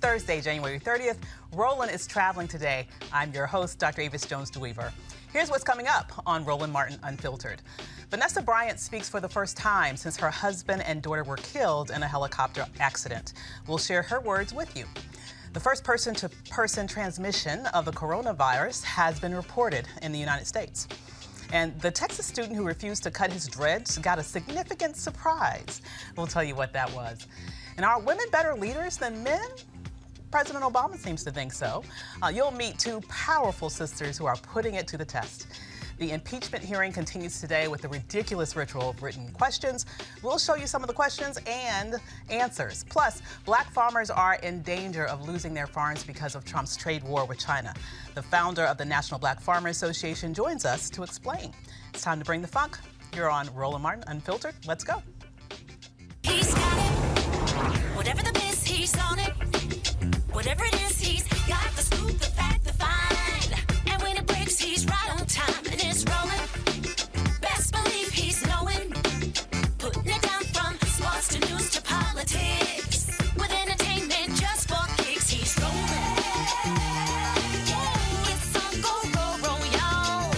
Thursday, January 30th. Roland is traveling today. I'm your host, Dr. Avis Jones-DeWeaver. Here's what's coming up on Roland Martin Unfiltered. Vanessa Bryant speaks for the first time since her husband and daughter were killed in a helicopter accident. We'll share her words with you. The first person-to-person transmission of the coronavirus has been reported in the United States. And the Texas student who refused to cut his dreads got a significant surprise. We'll tell you what that was. And are women better leaders than men? President Obama seems to think so. You'll meet two powerful sisters who are putting it to the test. The impeachment hearing continues today with the ridiculous ritual of written questions. We'll show you some of the questions and answers. Plus, black farmers are in danger of losing their farms because of Trump's trade war with China. The founder of the National Black Farmer Association joins us to explain. It's time to bring the funk. You're on Roland Martin Unfiltered. Let's go. He's got it. Whatever the miss, he's on it. Whatever it is, he's got the scoop, the fact, the find. And when it breaks, he's right on time. And it's rolling. Best believe he's knowing. Putting it down from sports to news to politics. With entertainment just for kicks, he's rolling. It's on go, roll, y'all.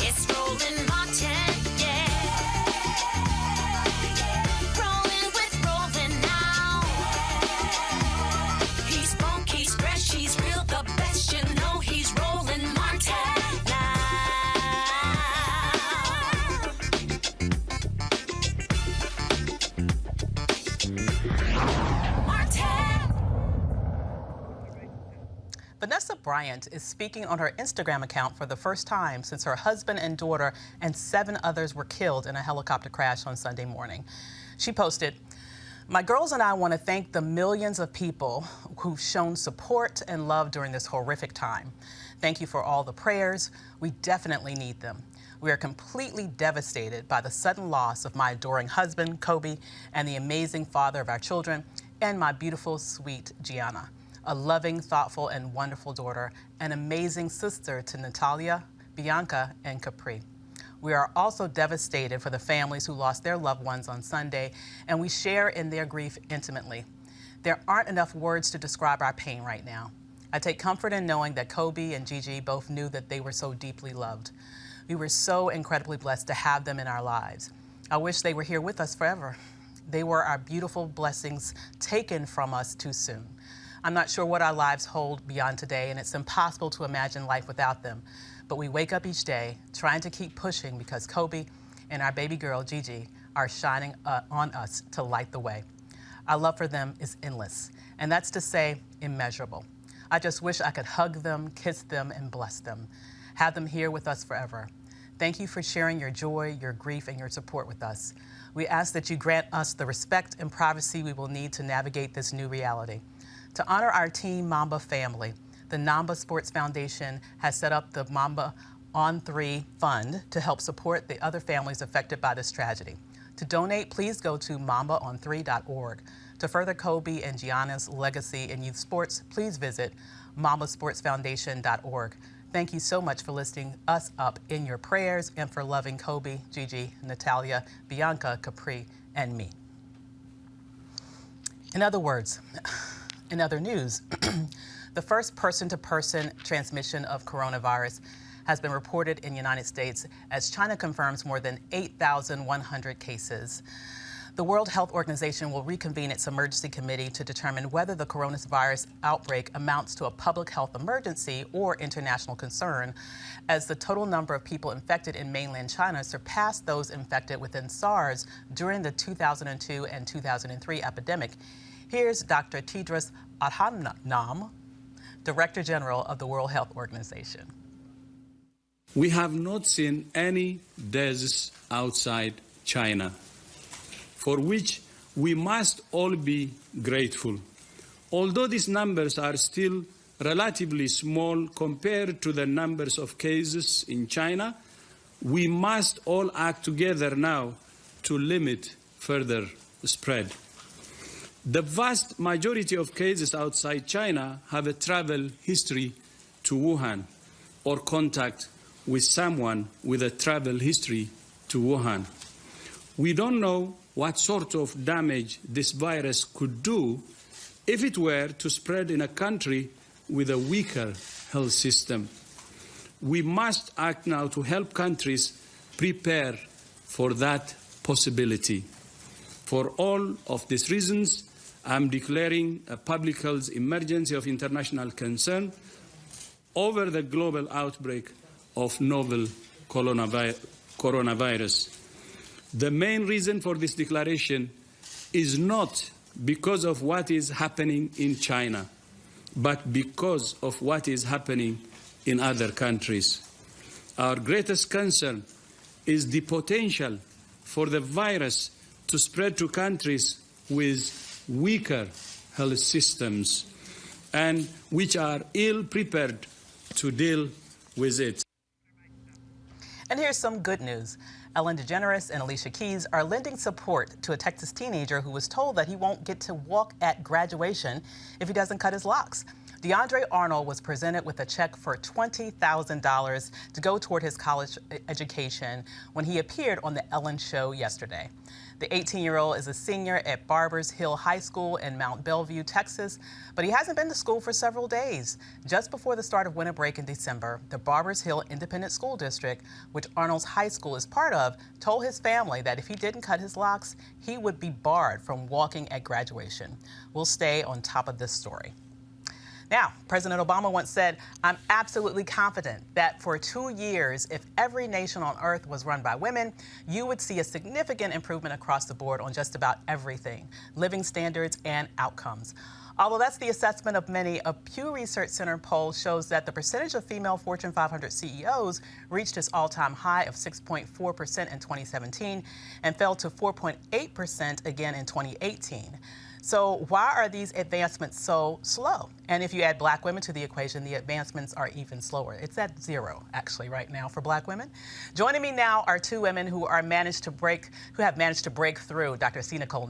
It's Roland Martin, rolling with Roland now. He's funky, he's fresh, he's real, the best, you know he's Roland Martin now. Martin. Vanessa Bryant is speaking on her Instagram account for the first time since her husband and daughter and 7 others were killed in a helicopter crash on Sunday morning. She posted, "My girls and I want to thank the millions of people who've shown support and love during this horrific time. Thank you for all the prayers. We definitely need them. We are completely devastated by the sudden loss of my adoring husband, Kobe, and the amazing father of our children, and my beautiful, sweet Gianna, a loving, thoughtful, and wonderful daughter, an amazing sister to Natalia, Bianca, and Capri. We are also devastated for the families who lost their loved ones on Sunday, and we share in their grief intimately. There aren't enough words to describe our pain right now. I take comfort in knowing that Kobe and Gigi both knew that they were so deeply loved. We were so incredibly blessed to have them in our lives. I wish they were here with us forever. They were our beautiful blessings taken from us too soon. I'm not sure what our lives hold beyond today, and it's impossible to imagine life without them. But we wake up each day trying to keep pushing because Kobe and our baby girl, Gigi, are shining on us to light the way. Our love for them is endless, and that's to say immeasurable. I just wish I could hug them, kiss them, and bless them. Have them here with us forever. Thank you for sharing your joy, your grief, and your support with us. We ask that you grant us the respect and privacy we will need to navigate this new reality. To honor our Team Mamba family, the Namba Sports Foundation has set up the Mamba on 3 Fund to help support the other families affected by this tragedy. To donate, please go to mambaon3.org. To further Kobe and Gianna's legacy in youth sports, please visit mambasportsfoundation.org. Thank you so much for lifting us up in your prayers and for loving Kobe, Gigi, Natalia, Bianca, Capri, and me. In other words, in other news, the first person-to-person transmission of coronavirus has been reported in the United States as China confirms more than 8,100 cases. The World Health Organization will reconvene its emergency committee to determine whether the coronavirus outbreak amounts to a public health emergency or international concern, as the total number of people infected in mainland China surpassed those infected within SARS during the 2002 and 2003 epidemic. Here's Dr. Tedros Adhanom, Director General of the World Health Organization. We have not seen any deaths outside China, for which we must all be grateful. Although these numbers are still relatively small compared to the numbers of cases in China, we must all act together now to limit further spread. The vast majority of cases outside China have a travel history to Wuhan or contact with someone with a travel history to Wuhan. We don't know what sort of damage this virus could do if it were to spread in a country with a weaker health system. We must act now to help countries prepare for that possibility. For all of these reasons, I'm declaring a public health emergency of international concern over the global outbreak of novel coronavirus. The main reason for this declaration is not because of what is happening in China, but because of what is happening in other countries. Our greatest concern is the potential for the virus to spread to countries with weaker health systems and which are ill-prepared to deal with it. And here's some good news. Ellen DeGeneres and Alicia Keys are lending support to a Texas teenager who was told that he won't get to walk at graduation if he doesn't cut his locks. DeAndre Arnold was presented with a check for $20,000 to go toward his college education when he appeared on the Ellen Show yesterday. The 18-year-old is a senior at Barbers Hill High School in Mount Bellevue, Texas, but he hasn't been to school for several days. Just before the start of winter break in December, the Barbers Hill Independent School District, which Arnold's high school is part of, told his family that if he didn't cut his locks, he would be barred from walking at graduation. We'll stay on top of this story. Now, President Obama once said, "I'm absolutely confident that for 2 years, if every nation on earth was run by women, you would see a significant improvement across the board on just about everything, living standards and outcomes." Although that's the assessment of many, a Pew Research Center poll shows that the percentage of female Fortune 500 CEOs reached its all-time high of 6.4% in 2017 and fell to 4.8% again in 2018. So why are these advancements so slow? And if you add Black women to the equation, the advancements are even slower. It's at 0, actually, right now for Black women. Joining me now are two women who have managed to break through. Dr. C. Nicole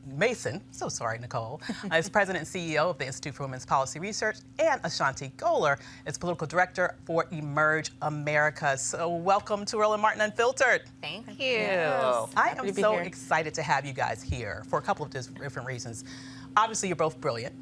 Mason, so sorry, Nicole, is President and CEO of the Institute for Women's Policy Research, and Ashanti Goler is Political Director for Emerge America. So welcome to Roland Martin Unfiltered. Thank you. Yes. I am so excited to have you guys here for a couple of different reasons. Obviously, you're both brilliant.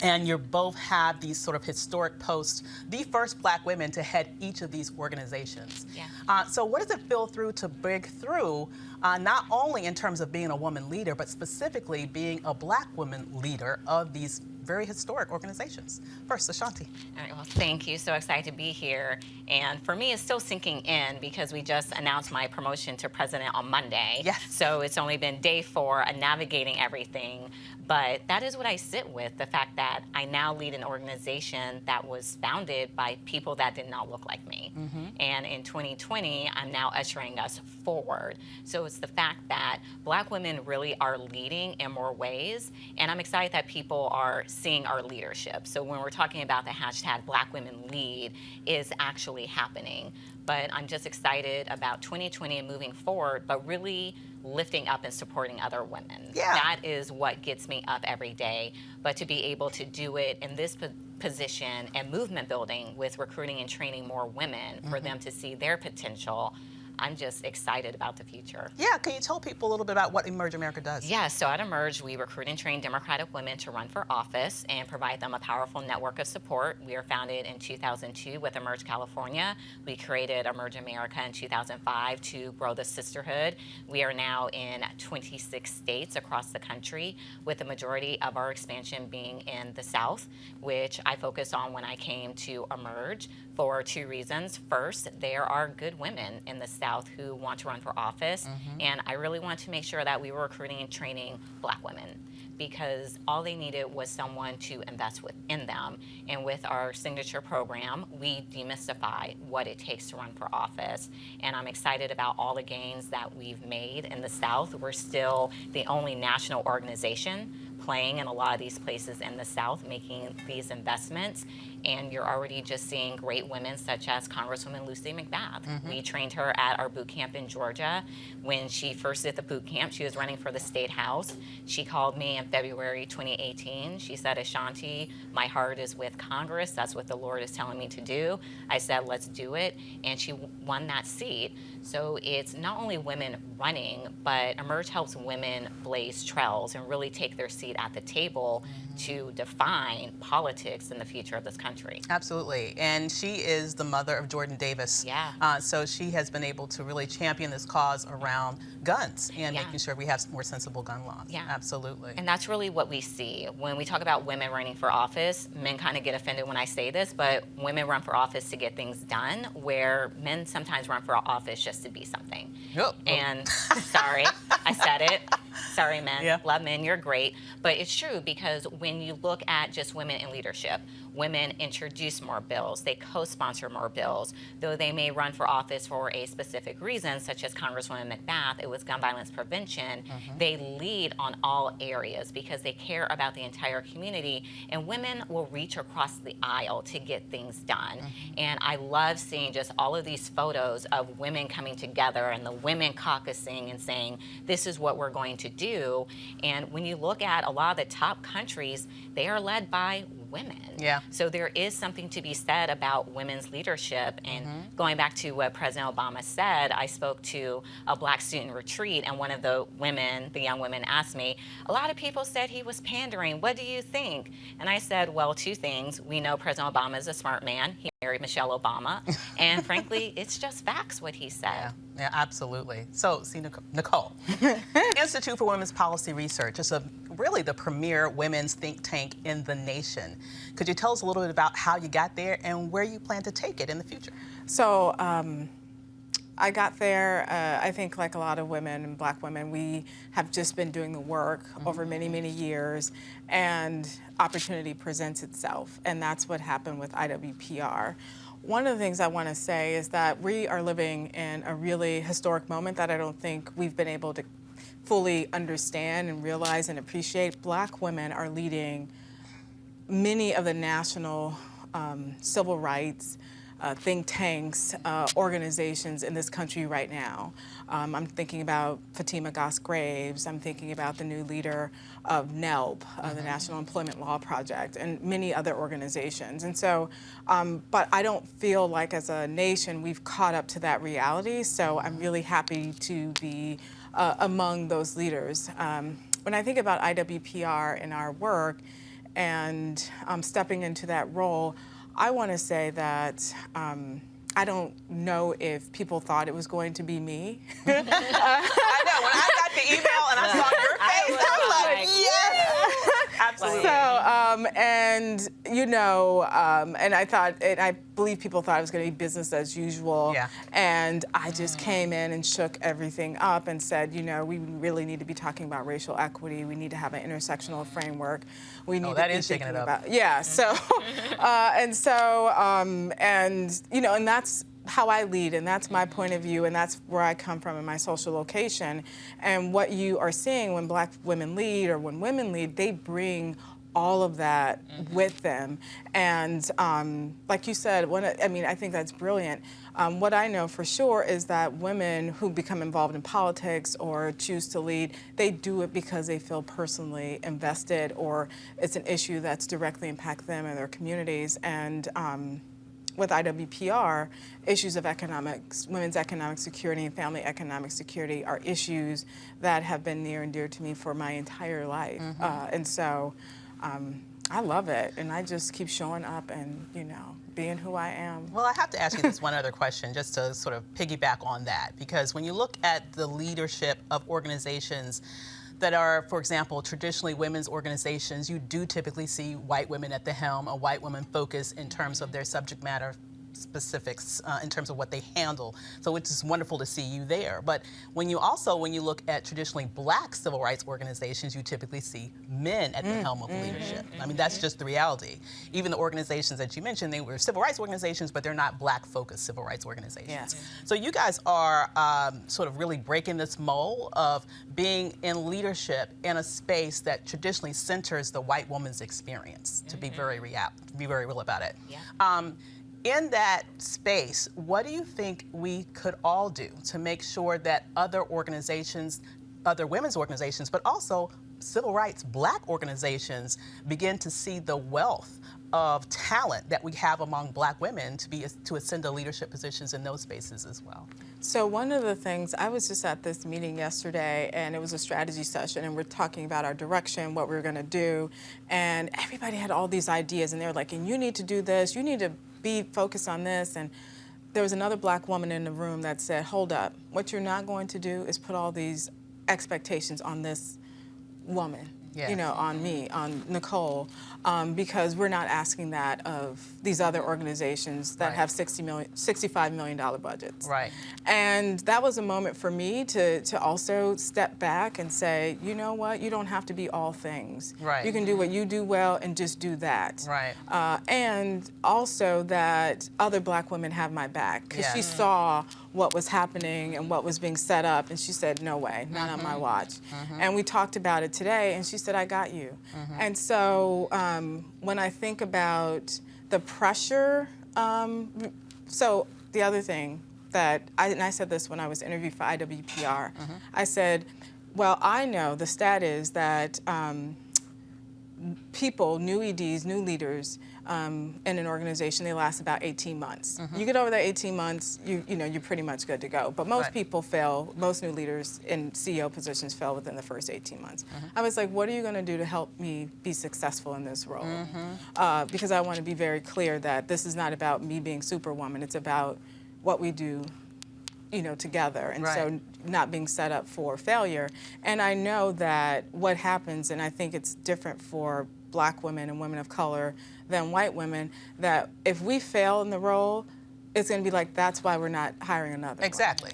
And you both have these sort of historic posts, the first Black women to head each of these organizations. Yeah. So what does it feel to break through, not only in terms of being a woman leader, but specifically being a Black woman leader of these very historic organizations? First, Ashanti. All right, well, thank you. So excited to be here. And for me, it's still sinking in because we just announced my promotion to president on Monday. Yes. So it's only been day 4 of navigating everything. But that is what I sit with, the fact that I now lead an organization that was founded by people that did not look like me. Mm-hmm. And in 2020, I'm now ushering us forward. So it's the fact that Black women really are leading in more ways. And I'm excited that people are seeing our leadership. So when we're talking about the hashtag Black Women Lead is actually happening. But I'm just excited about 2020 and moving forward, but really lifting up and supporting other women. Yeah. That is what gets me up every day. But to be able to do it in this position and movement building with recruiting and training more women for them to see their potential, I'm just excited about the future. Yeah, can you tell people a little bit about what Emerge America does? Yeah, so at Emerge, we recruit and train Democratic women to run for office and provide them a powerful network of support. We were founded in 2002 with Emerge California. We created Emerge America in 2005 to grow the sisterhood. We are now in 26 states across the country, with the majority of our expansion being in the South, which I focused on when I came to Emerge for 2 reasons. First, there are good women in the South who want to run for office, and I really want to make sure that we were recruiting and training Black women, because all they needed was someone to invest in them. And with our signature program, we demystify what it takes to run for office. And I'm excited about all the gains that we've made in the South. We're still the only national organization playing in a lot of these places in the South, making these investments. And you're already just seeing great women such as Congresswoman Lucy McBath. We trained her at our boot camp in Georgia. When she first did the boot camp, she was running for the state house. She called me in February 2018. She said, Ashanti, my heart is with Congress. That's what the Lord is telling me to do. I said, let's do it. And she won that seat. So it's not only women running, but Emerge helps women blaze trails and really take their seat at the table to define politics in the future of this country. Absolutely. And she is the mother of Jordan Davis. Yeah. So she has been able to really champion this cause around guns and making sure we have more sensible gun laws. Yeah. Absolutely. And that's really what we see. When we talk about women running for office, men kind of get offended when I say this, but women run for office to get things done, where men sometimes run for office just to be something. Yep. And sorry, I said it. Sorry, men. Yeah. Love men, you're great. But it's true, because when you look at just women in leadership, women introduce more bills, they co-sponsor more bills. Though they may run for office for a specific reason, such as Congresswoman McBath, it was gun violence prevention, they lead on all areas because they care about the entire community, and women will reach across the aisle to get things done. And I love seeing just all of these photos of women coming together and the women caucusing and saying, this is what we're going to do. And when you look at a lot of the top countries, they are led by women. Yeah. So there is something to be said about women's leadership. And going back to what President Obama said, I spoke to a Black student retreat, and one of the women, the young women, asked me, a lot of people said he was pandering. What do you think? And I said, well, two things. We know President Obama is a smart man. He married Michelle Obama. And frankly, it's just facts what he said. Yeah, absolutely. So, see, Nicole, Institute for Women's Policy Research is really the premier women's think tank in the nation. Could you tell us a little bit about how you got there and where you plan to take it in the future? So, I got there, I think like a lot of women and Black women, we have just been doing the work over many, many years, and opportunity presents itself, and that's what happened with IWPR. One of the things I want to say is that we are living in a really historic moment that I don't think we've been able to fully understand and realize and appreciate. Black women are leading many of the national civil rights think tanks, organizations in this country right now. I'm thinking about Fatima Goss Graves. I'm thinking about the new leader of NELP, the National Employment Law Project, and many other organizations. And so, but I don't feel like as a nation we've caught up to that reality. So I'm really happy to be among those leaders. When I think about IWPR and our work and stepping into that role, I want to say that I don't know if people thought it was going to be me. I know, when I got the email and I saw your face, I was like, yes! Absolutely. So, and you know, and I thought, and I believe people thought it was going to be business as usual. Yeah. And I just came in and shook everything up and said, you know, we really need to be talking about racial equity. We need to have an intersectional framework. We need that to be is shaking thinking it up. about, yeah. So, and you know, and that's how I lead, and that's my point of view, and that's where I come from in my social location. And what you are seeing when Black women lead or when women lead, they bring all of that with them. And like you said, I think that's brilliant. What I know for sure is that women who become involved in politics or choose to lead, they do it because they feel personally invested, or it's an issue that's directly impacts them and their communities. And with IWPR, issues of economics, women's economic security and family economic security are issues that have been near and dear to me for my entire life. And so I love it, and I just keep showing up and, you know, being who I am. Well, I have to ask you this one other question just to sort of piggyback on that, because when you look at the leadership of organizations that are, for example, traditionally women's organizations, you do typically see white women at the helm, a white woman focus in terms of their subject matter specifics in terms of what they handle. So it's just wonderful to see you there. But when you look at traditionally black civil rights organizations, you typically see men at the helm of leadership. I mean, that's just the reality. Even the organizations that you mentioned, they were civil rights organizations, but they're not black-focused civil rights organizations. Yes. So you guys are sort of really breaking this mold of being in leadership in a space that traditionally centers the white woman's experience, to be very real about it. Yeah. In that space, what do you think we could all do to make sure that other organizations, other women's organizations, but also civil rights black organizations begin to see the wealth of talent that we have among black women to ascend to leadership positions in those spaces as well? So one of the things, I was just at this meeting yesterday, and it was a strategy session, and we're talking about our direction, what we were going to do, and everybody had all these ideas, and they were like, and you need to do this, you need to be focused on this, and there was another black woman in the room that said, hold up, what you're not going to do is put all these expectations on this woman. Yes. You know, on me, on Nicole, because we're not asking that of these other organizations that Right. have $65 million budgets. Right. And that was a moment for me to also step back and say, you know what, you don't have to be all things. Right. You can do what you do well and just do that. Right. And also that other black women have my back, because Yeah. she saw what was happening and what was being set up, and she said, no way, not on my watch. And we talked about it today, and she said, I got you. And so when I think about the pressure, so the other thing that, I said this when I was interviewed for IWPR, I said, well, I know the stat is that people, new EDs, new leaders in an organization, they last about 18 months. You get over that 18 months, you're pretty much good to go. But most Right. people fail, most new leaders in CEO positions fail within the first 18 months. I was like, what are you going to do to help me be successful in this role? Because I want to be very clear that this is not about me being superwoman. It's about what we do together, and Right. so not being set up for failure. And I know that what happens, and I think it's different for black women and women of color than white women, that if we fail in the role, it's going to be like, that's why we're not hiring another one. Exactly.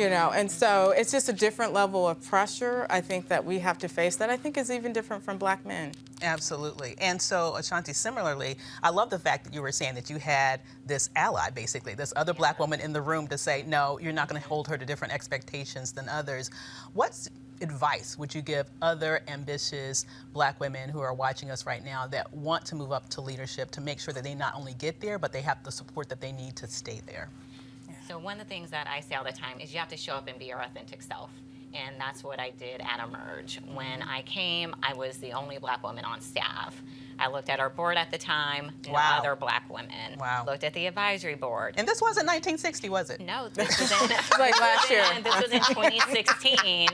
And so it's just a different level of pressure, I think, that we have to face that I think is even different from black men. Absolutely. And so, Ashanti, similarly, I love the fact that you were saying that you had this ally, basically, this other black woman in the room to say, no, you're not going to hold her to different expectations than others. What advice would you give other ambitious black women who are watching us right now that want to move up to leadership to make sure that they not only get there, but they have the support that they need to stay there? So one of the things that I say all the time is you have to show up and be your authentic self. And that's what I did at Emerge. When I came, I was the only black woman on staff. I looked at our board at the time, no Wow. other black women. Wow. Looked at the advisory board. And this wasn't 1960, was it? No, this was in, Like last year. This was in 2016.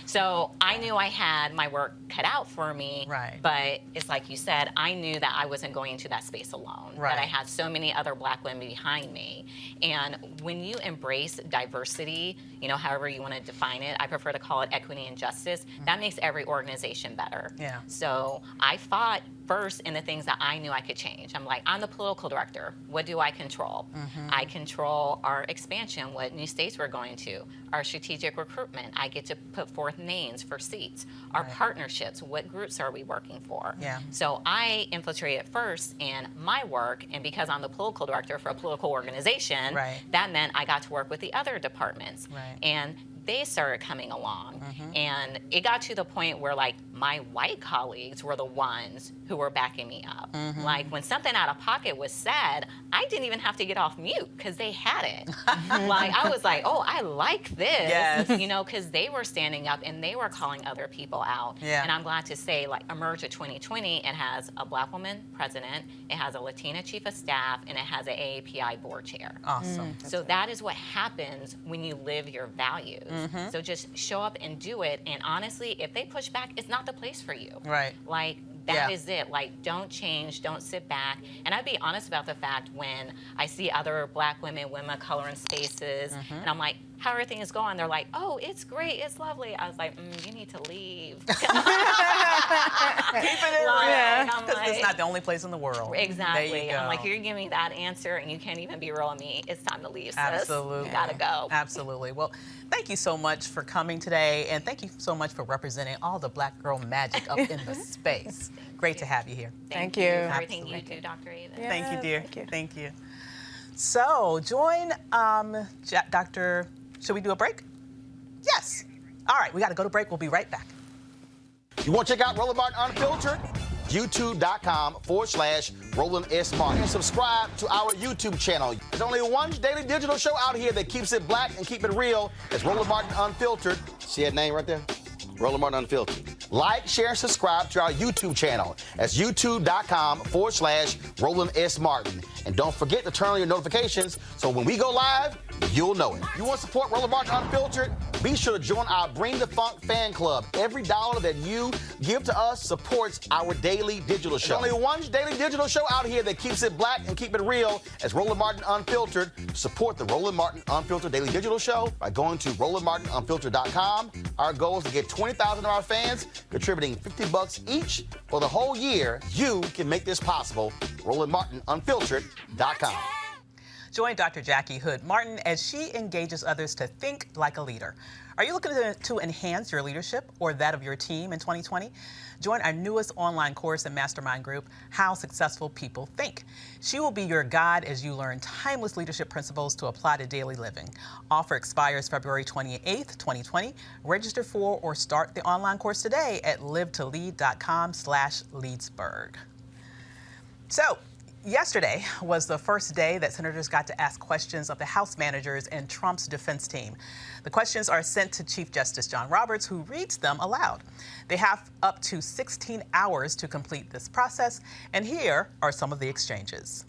So I knew I had my work cut out for me. Right. But it's like you said, I knew that I wasn't going into that space alone. Right. That I had so many other black women behind me. And when you embrace diversity, however you want to define it, I prefer to call it equity and justice, that makes every organization better. Yeah. So I fought first in the things that I knew I could change. I'm like, I'm the political director. What do I control? I control our expansion, what new states we're going to, our strategic recruitment. I get to put forth names for seats, our Right. partnerships, what groups are we working for? Yeah. So I infiltrated first in my work, and because I'm the political director for a political organization, Right. that meant I got to work with the other departments. Right. And they started coming along. And it got to the point where my white colleagues were the ones who were backing me up. Like when something out of pocket was said, I didn't even have to get off mute because they had it. I was like, oh, I like this, Yes. because they were standing up and they were calling other people out. Yeah. And I'm glad to say, Emerge of 2020, it has a black woman president, it has a Latina chief of staff, and it has an AAPI board chair. Awesome. So that is what happens when you live your values. So just show up and do it. And honestly, if they push back, it's not the place for you. Right. That Yeah. is it. Don't change, don't sit back. And I'd be honest about the fact when I see other black women, women of color in spaces, and I'm like, how are things going? They're like, oh, it's great, it's lovely. I was like, you need to leave. Keep it in real. I'm Because like, it's not the only place in the world. exactly. There you go. I'm like, you're giving me that answer and you can't even be real with me. It's time to leave, sis. Absolutely. You gotta go. Absolutely. Well, thank you so much for coming today, and thank you so much for representing all the Black girl magic up in the space. Great to have you here. Thank you. for everything you Absolutely. do, Dr. Ava. Yeah. Thank you, dear. Thank you. Thank you. So, join Dr. Should we do a break? Yes. All right, we got to go to break. We'll be right back. You want to check out Roland Martin Unfiltered? YouTube.com/Roland S. Martin. And subscribe to our YouTube channel. There's only one daily digital show out here that keeps it black and keep it real. It's Roland Martin Unfiltered. See that name right there? Roland Martin Unfiltered. Like, share, and subscribe to our YouTube channel. That's youtube.com/Roland S. Martin. And don't forget to turn on your notifications so when we go live, you'll know it. You want to support Roland Martin Unfiltered? Be sure to join our Bring the Funk fan club. Every dollar that you give to us supports our daily digital show. There's only one daily digital show out here that keeps it black and keep it real. It's Roland Martin Unfiltered. Support the Roland Martin Unfiltered daily digital show by going to RolandMartinUnfiltered.com. Our goal is to get 20,000 of our fans contributing $50 each for the whole year. You can make this possible. RolandMartinUnfiltered.com. Join Dr. Jackie Hood Martin as she engages others to think like a leader. Are you looking to enhance your leadership or that of your team in 2020? Join our newest online course and mastermind group, How Successful People Think. She will be your guide as you learn timeless leadership principles to apply to daily living. Offer expires February 28th, 2020. Register for or start the online course today at livetolead.com/Leedsburg. So, yesterday was the first day that senators got to ask questions of the House managers and Trump's defense team. The questions are sent to Chief Justice John Roberts, who reads them aloud. They have up to 16 hours to complete this process, and here are some of the exchanges.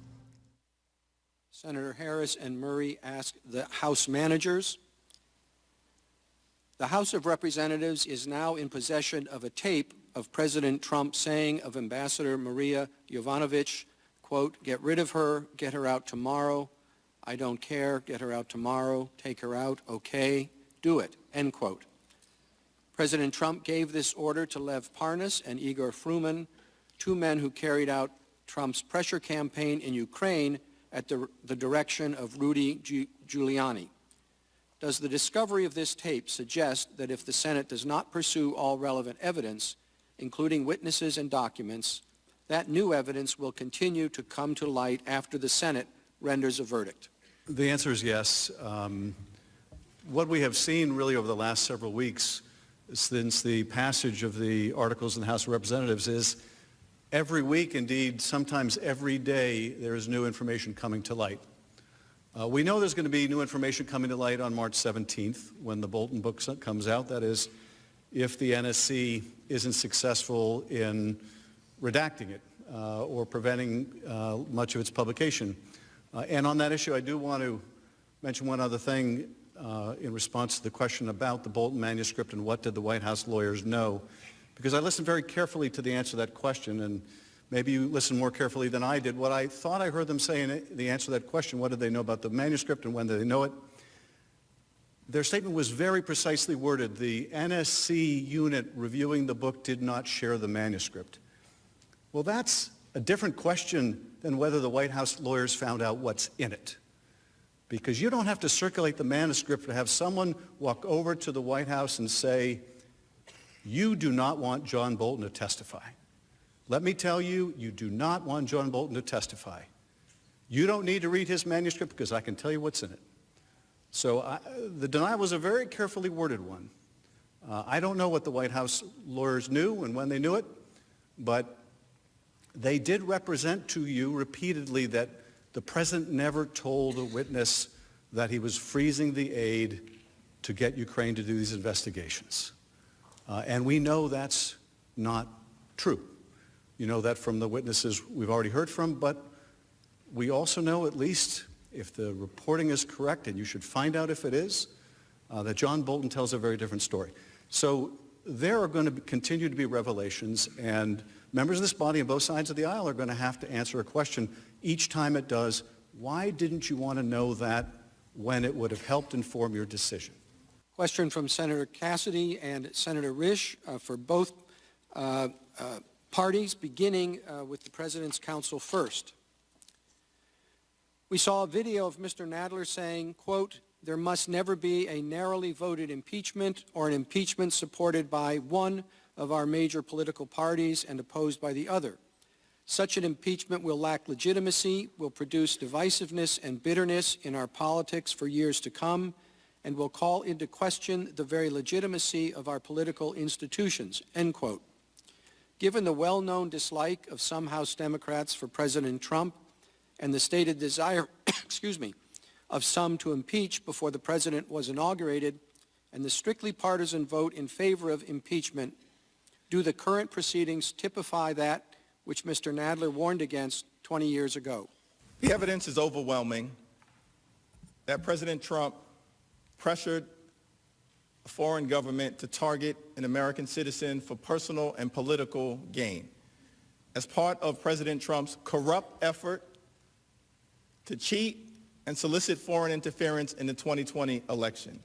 Senator Harris and Murray asked the House managers. The House of Representatives is now in possession of a tape of President Trump saying of Ambassador Maria Yovanovitch, quote, "Get rid of her, get her out tomorrow. I don't care, get her out tomorrow. Take her out, okay, do it," end quote. President Trump gave this order to Lev Parnas and Igor Fruman, two men who carried out Trump's pressure campaign in Ukraine at the direction of Rudy Giuliani. Does the discovery of this tape suggest that if the Senate does not pursue all relevant evidence, including witnesses and documents, that new evidence will continue to come to light after the Senate renders a verdict? The answer is yes. What we have seen really over the last several weeks since the passage of the articles in the House of Representatives is every week, indeed, sometimes every day, there is new information coming to light. We know there's going to be new information coming to light on March 17th when the Bolton book comes out. That is, if the NSC isn't successful in redacting it or preventing much of its publication. And on that issue, I do want to mention one other thing in response to the question about the Bolton manuscript and what did the White House lawyers know. Because I listened very carefully to the answer to that question, and maybe you listened more carefully than I did. What I thought I heard them say in the answer to that question, what did they know about the manuscript and when did they know it? Their statement was very precisely worded. The NSC unit reviewing the book did not share the manuscript. Well, that's a different question than whether the White House lawyers found out what's in it. Because you don't have to circulate the manuscript to have someone walk over to the White House and say, you do not want John Bolton to testify. Let me tell you, you do not want John Bolton to testify. You don't need to read his manuscript because I can tell you what's in it. So the denial was a very carefully worded one. I don't know what the White House lawyers knew and when they knew it, but they did represent to you repeatedly that the president never told a witness that he was freezing the aid to get Ukraine to do these investigations. And we know that's not true. You know that from the witnesses we've already heard from, but we also know, at least if the reporting is correct, and you should find out if it is, that John Bolton tells a very different story. So there are going to continue to be revelations, and members of this body on both sides of the aisle are going to have to answer a question each time it does. Why didn't you want to know that when it would have helped inform your decision. Question from Senator Cassidy and Senator Risch for both parties, beginning with the President's counsel first. We saw a video of Mr. Nadler saying, quote, "There must never be a narrowly voted impeachment or an impeachment supported by one of our major political parties and opposed by the other. Such an impeachment will lack legitimacy, will produce divisiveness and bitterness in our politics for years to come, and will call into question the very legitimacy of our political institutions," end quote. Given the well-known dislike of some House Democrats for President Trump and the stated desire, of some to impeach before the president was inaugurated, and the strictly partisan vote in favor of impeachment, do the current proceedings typify that which Mr. Nadler warned against 20 years ago? The evidence is overwhelming that President Trump pressured a foreign government to target an American citizen for personal and political gain as part of President Trump's corrupt effort to cheat and solicit foreign interference in the 2020 election.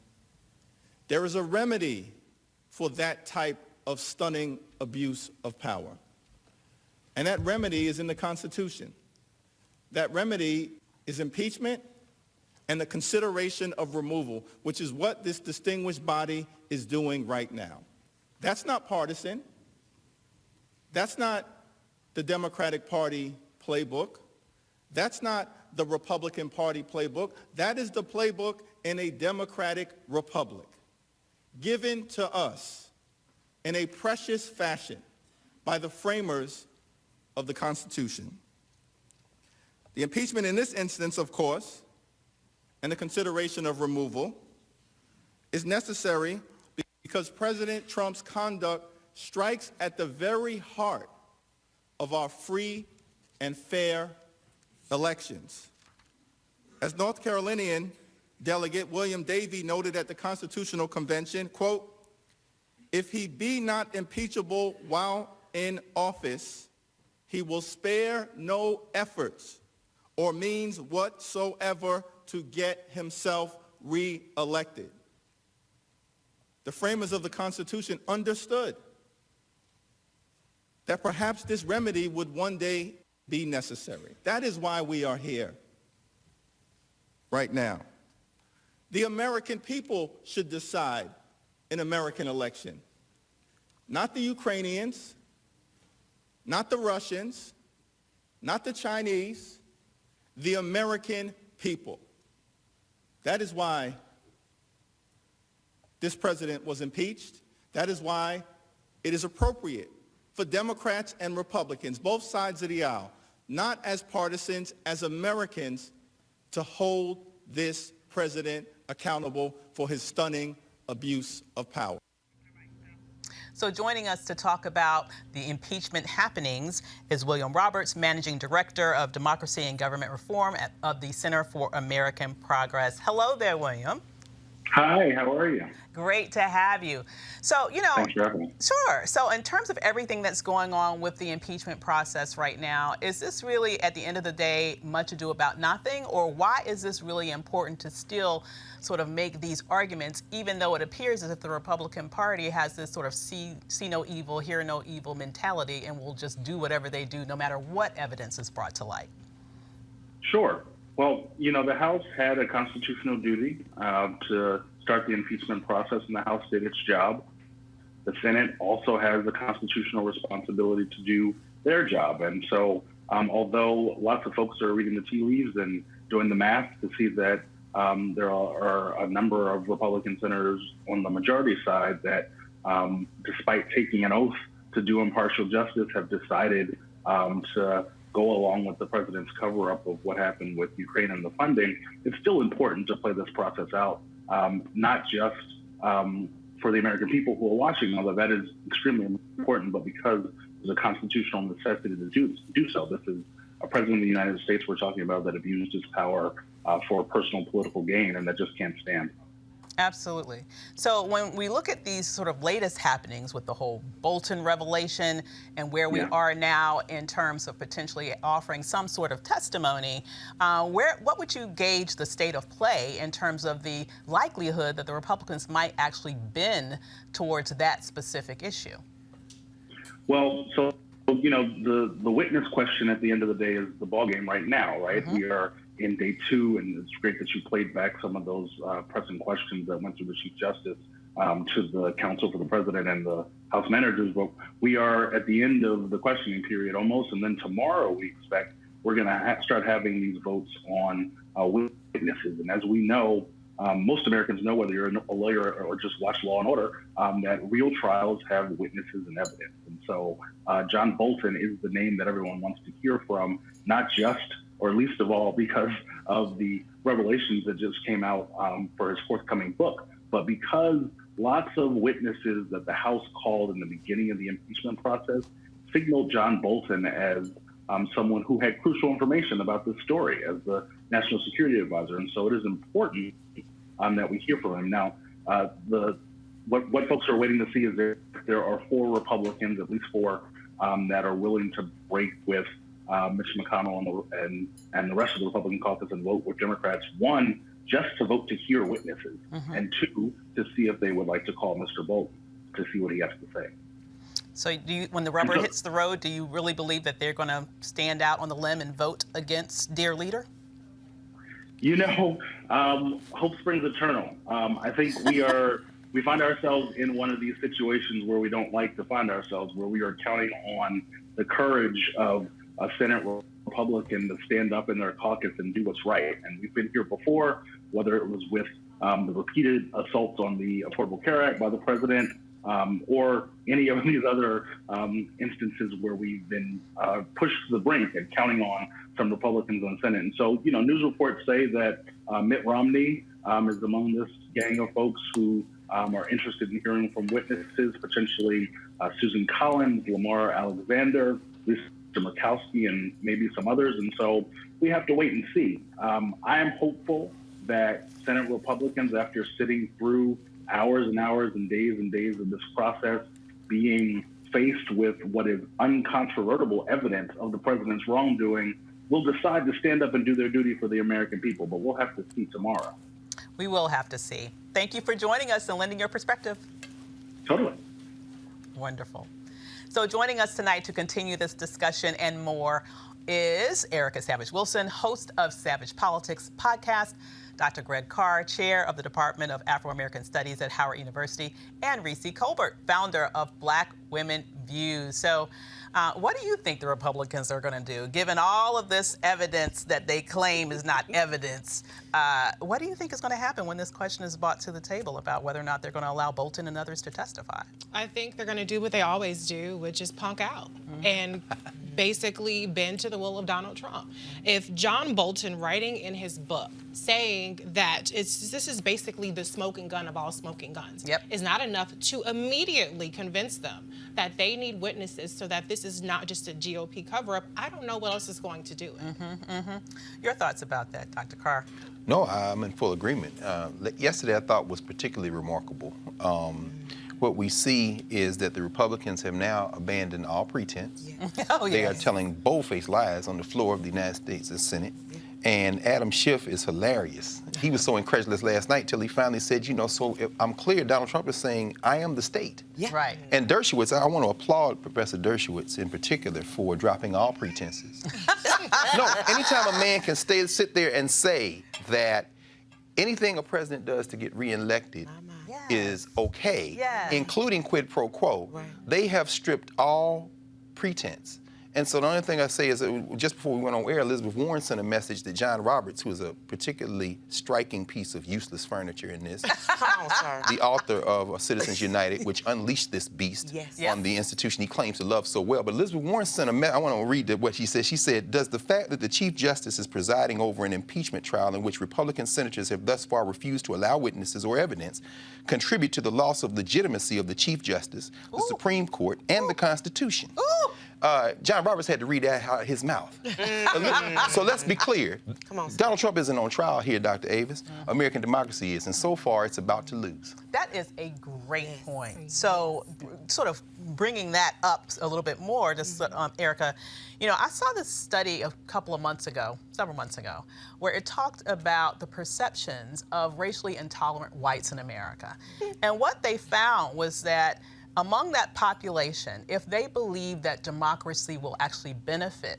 There is a remedy for that type of stunning abuse of power, and that remedy is in the Constitution. That remedy is impeachment and the consideration of removal, which is what this distinguished body is doing right now. That's not partisan. That's not the Democratic Party playbook. That's not the Republican Party playbook. That is the playbook in a democratic republic, given to us in a precious fashion by the framers of the Constitution. The impeachment in this instance, of course, and the consideration of removal is necessary because President Trump's conduct strikes at the very heart of our free and fair elections. As North Carolinian Delegate William Davey noted at the Constitutional Convention, quote, "If he be not impeachable while in office, he will spare no efforts or means whatsoever to get himself re-elected." The framers of the Constitution understood that perhaps this remedy would one day be necessary. That is why we are here right now. The American people should decide an American election. Not the Ukrainians, not the Russians, not the Chinese, the American people. That is why this president was impeached. That is why it is appropriate for Democrats and Republicans, both sides of the aisle, not as partisans, as Americans, to hold this president accountable for his stunning abuse of power. So joining us to talk about the impeachment happenings is William Roberts, Managing Director of Democracy and Government Reform of the Center for American Progress. Hello there, William. Hi, how are you? Great to have you. So, Thanks for having me. Sure. So in terms of everything that's going on with the impeachment process right now, is this really, at the end of the day, much ado about nothing? Or why is this really important to still sort of make these arguments, even though it appears as if the Republican Party has this sort of see no evil, hear no evil mentality and will just do whatever they do no matter what evidence is brought to light? Sure. Well, the House had a constitutional duty to start the impeachment process, and the House did its job. The Senate also has the constitutional responsibility to do their job. And so, although lots of folks are reading the tea leaves and doing the math to see that there are a number of Republican senators on the majority side that, despite taking an oath to do impartial justice, have decided to go along with the president's cover-up of what happened with Ukraine and the funding, it's still important to play this process out, not just for the American people who are watching, although that is extremely important, but because there's a constitutional necessity to do so. This is a president of the United States we're talking about that abused his power for personal political gain, and that just can't stand. Absolutely. So when we look at these sort of latest happenings with the whole Bolton revelation and where we are now in terms of potentially offering some sort of testimony, what would you gauge the state of play in terms of the likelihood that the Republicans might actually bend towards that specific issue? Well, so, you know, the witness question at the end of the day is the ballgame right now, right? We are in day 2, and it's great that you played back some of those pressing questions that went through the Chief Justice to the counsel for the president and the House managers. But we are at the end of the questioning period almost, and then tomorrow we expect we're going to start having these votes on witnesses. And as we know, most Americans know, whether you're a lawyer or just watch Law and Order, that real trials have witnesses and evidence. And so John Bolton is the name that everyone wants to hear from, not just or least of all because of the revelations that just came out for his forthcoming book, but because lots of witnesses that the House called in the beginning of the impeachment process signaled John Bolton as someone who had crucial information about this story as the National Security Advisor. And so it is important that we hear from him. Now, what folks are waiting to see is there are 4 Republicans, at least 4, that are willing to break with Mitch McConnell and the rest of the Republican caucus and vote with Democrats. 1, just to vote to hear witnesses, and 2, to see if they would like to call Mr. Bolton to see what he has to say. So when the rubber hits the road, do you really believe that they're going to stand out on the limb and vote against Dear Leader? You know, hope springs eternal. I think we find ourselves in one of these situations where we don't like to find ourselves, where we are counting on the courage of a Senate Republican to stand up in their caucus and do what's right. And we've been here before, whether it was with the repeated assaults on the Affordable Care Act by the president, or any of these other instances where we've been pushed to the brink and counting on some Republicans in the Senate. And so, you know, news reports say that Mitt Romney is among this gang of folks who are interested in hearing from witnesses, potentially Susan Collins, Lamar Alexander, Lisa Murkowski, and maybe some others. And so we have to wait and see. I am hopeful that Senate Republicans, after sitting through hours and hours and days of this process, being faced with what is uncontrovertible evidence of the president's wrongdoing, will decide to stand up and do their duty for the American people. But we'll have to see tomorrow. We will have to see. Thank you for joining us and lending your perspective. Totally. Wonderful. So joining us tonight to continue this discussion and more is Erica Savage Wilson, host of Savage Politics podcast, Dr. Greg Carr, chair of the Department of Afro-American Studies at Howard University, and Reese Colbert, founder of Black Women Views. So what do you think the Republicans are going to do, given all of this evidence that they claim is not evidence? What do you think is going to happen when this question is brought to the table about whether or not they're going to allow Bolton and others to testify? I think they're going to do what they always do, which is punk out and basically bend to the will of Donald Trump. If John Bolton, writing in his book, saying that this is basically the smoking gun of all smoking guns, is not enough to immediately convince them that they need witnesses so that this is not just a GOP cover-up, I don't know what else is going to do it. Your thoughts about that, Dr. Carr? No, I'm in full agreement. Yesterday I thought was particularly remarkable. What we see is that the Republicans have now abandoned all pretense. They are telling bold-faced lies on the floor of the United States Senate. And Adam Schiff is hilarious. He was so incredulous last night till he finally said, you know, so if I'm clear, Donald Trump is saying, I am the state. Right. And Dershowitz, I want to applaud Professor Dershowitz in particular for dropping all pretenses. No, anytime a man can sit there and say that anything a president does to get reelected is okay, including quid pro quo, they have stripped all pretense. And so the only thing I say is that just before we went on air, Elizabeth Warren sent a message to John Roberts, who is a particularly striking piece of useless furniture in this, the author of Citizens United, which unleashed this beast on the institution he claims to love so well. But Elizabeth Warren sent a message. I want to read what she said. She said, does the fact that the Chief Justice is presiding over an impeachment trial in which Republican senators have thus far refused to allow witnesses or evidence contribute to the loss of legitimacy of the Chief Justice, the Supreme Court, and the Constitution? John Roberts had to read that out of his mouth. So let's be clear. Come on, Donald Trump isn't on trial here, Dr. Avis. American democracy is, and so far it's about to lose. That is a great point. So, sort of bringing that up a little bit more, just Erica, you know, I saw this study a couple of months ago, several months ago, where it talked about the perceptions of racially intolerant whites in America. And what they found was that among that population, if they believe that democracy will actually benefit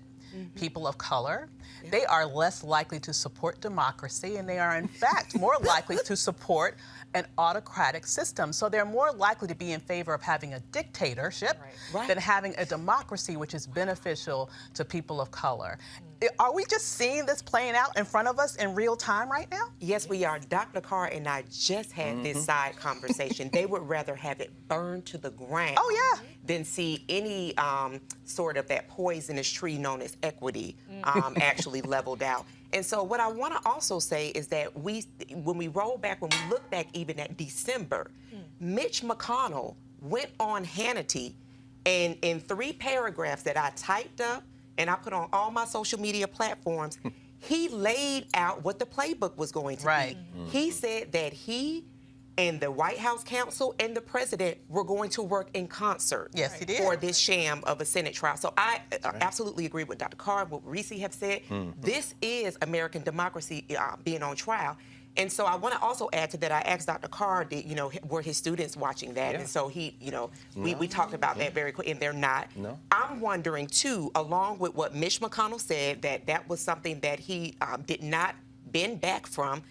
people of color, they are less likely to support democracy, and they are in fact more likely to support an autocratic system. So they're more likely to be in favor of having a dictatorship than having a democracy which is beneficial to people of color. Are we just seeing this playing out in front of us in real time right now? Yes, we are. Dr. Carr and I just had this side conversation. They would rather have it burned to the ground than see any sort of that poisonous tree known as equity actually leveled out. And so what I want to also say is that when we look back even at December, Mitch McConnell went on Hannity, and in 3 paragraphs that I typed up and I put on all my social media platforms, he laid out what the playbook was going to be. He said that he and the White House counsel and the president were going to work in concert for this sham of a Senate trial. So I absolutely agree with Dr. Carr, what Reese have said. This is American democracy being on trial. And so I want to also add to that, I asked Dr. Carr, were his students watching that? And so he, we talked about that very quickly, and they're not. I'm wondering, too, along with what Mitch McConnell said, that was something that he did not bend back from.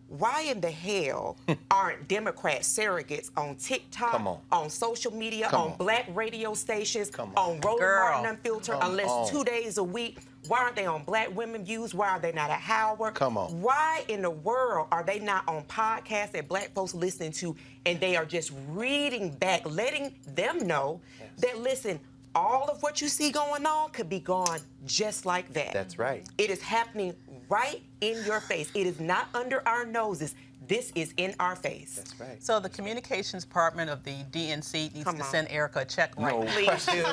Why in the hell aren't Democrat surrogates on TikTok, on social media, on black radio stations, on Roland Martin Unfiltered, unless 2 days a week? Why aren't they on Black Women Views? Why are they not at Howard? Why in the world are they not on podcasts that black folks listening to, and they are just reading back, letting them know that, listen, all of what you see going on could be gone just like that. That's right. It is happening right in your face. It is not under our noses. This is in our face. That's right. So the communications department of the DNC needs to send Erica a check right now. Please do.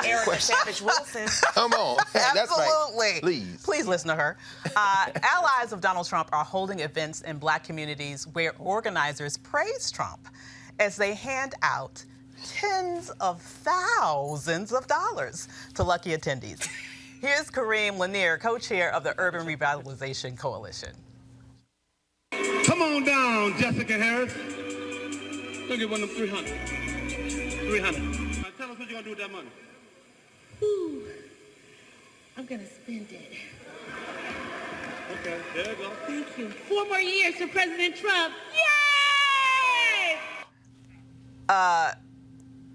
Erica Savage Wilson. Come on. That's Absolutely. Right. Please listen to her. Allies of Donald Trump are holding events in black communities where organizers praise Trump as they hand out tens of thousands of dollars to lucky attendees. Here's Kareem Lanier, co-chair of the Urban Revitalization Coalition. Come on down, Jessica Harris. Look at one of them 300. 300. Now tell us what you're going to do with that money. Ooh, I'm going to spend it. Okay, there you go. Thank you. 4 more years for President Trump. Yay!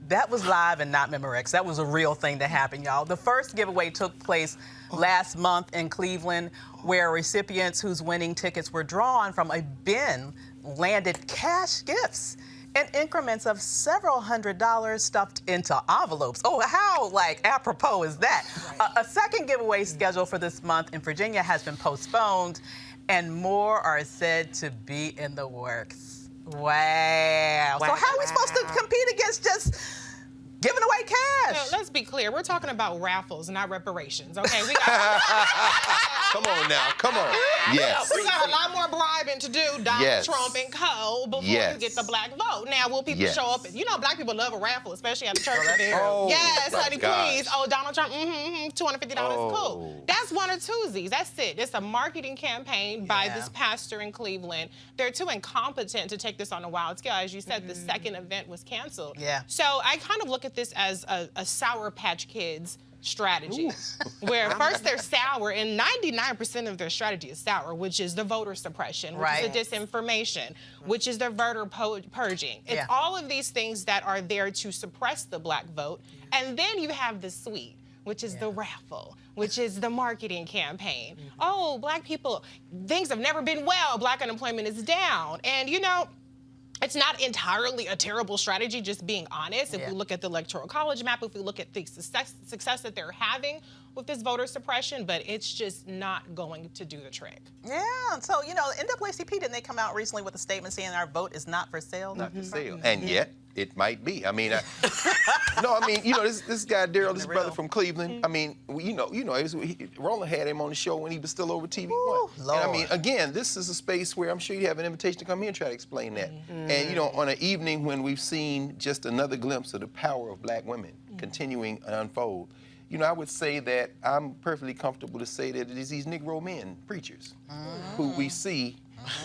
That was live and not Memorex. That was a real thing that happened, y'all. The first giveaway took place last month in Cleveland, where recipients whose winning tickets were drawn from a bin landed cash gifts in increments of several $100s stuffed into envelopes. Oh, how, apropos is that? A second giveaway scheduled for this month in Virginia has been postponed, and more are said to be in the works. Wow. So how are we supposed to compete against just giving away cash? Let's be clear. We're talking about raffles, not reparations, okay? Come on now. Come on. Yes. We got a lot more bribing to do, Donald Trump and co, before you get the black vote. Now, will people show up? Black people love a raffle, especially at a church event. Yes, honey, please. Oh, Donald Trump, $250, cool. That's one or twosies. That's it. It's a marketing campaign by this pastor in Cleveland. They're too incompetent to take this on a wild scale. As you said, the second event was canceled. So I kind of look at this as a Sour Patch Kids strategy, where first they're sour, and 99% of their strategy is sour, which is the voter suppression, which is the disinformation, which is the voter purging. It's all of these things that are there to suppress the black vote. And then you have the sweet, which is the raffle, which is the marketing campaign. Oh, black people, things have never been well. Black unemployment is down. And, it's not entirely a terrible strategy, just being honest. If we look at the Electoral College map, if we look at the success that they're having with this voter suppression, but it's just not going to do the trick. Yeah, so, NAACP, didn't they come out recently with a statement saying our vote is not for sale? Not for sale. And yet, It might be. I mean, no, I mean, you know, this guy Daryl, this brother from Cleveland. I mean, Roland had him on the show when he was still over TV One. And I mean, again, this is a space where I'm sure you have an invitation to come here and try to explain that. And you know, on an evening when we've seen just another glimpse of the power of black women continuing to unfold, you know, I would say that I'm perfectly comfortable to say that it is these Negro men, preachers, who we see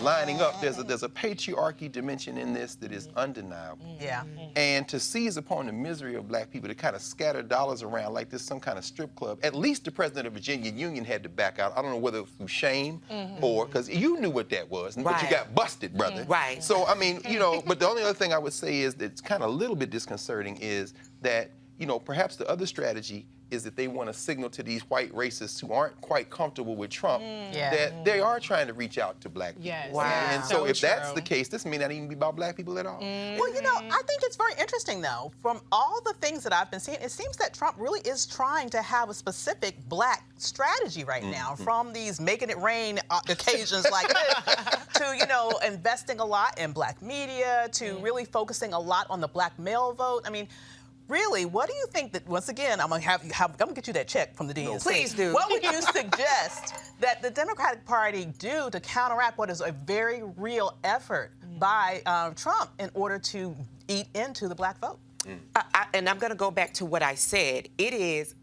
lining up. There's a patriarchy dimension in this that is undeniable. Yeah. And to seize upon the misery of black people, to kind of scatter dollars around like this, some kind of strip club. At least the president of Virginia Union had to back out. I don't know whether it was through shame or because you knew what that was, but you got busted, brother. Right. So I mean, you know, but the only other thing I would say is that's kind of a little bit disconcerting is that, you know, perhaps the other strategy is that they want to signal to these white racists who aren't quite comfortable with Trump that they are trying to reach out to black people. Yes. Wow. And so if that's the case, this may not even be about black people at all. Well, you know, I think it's very interesting, though. From all the things that I've been seeing, it seems that Trump really is trying to have a specific black strategy right now, from these making it rain occasions like this to, you know, investing a lot in black media, to really focusing a lot on the black male vote. I mean, really, what do you think that, once again, I'm gonna get you that check from the DNC. Please do. What would you suggest that the Democratic Party do to counteract what is a very real effort by Trump in order to eat into the black vote? And I'm going to go back to what I said. It is,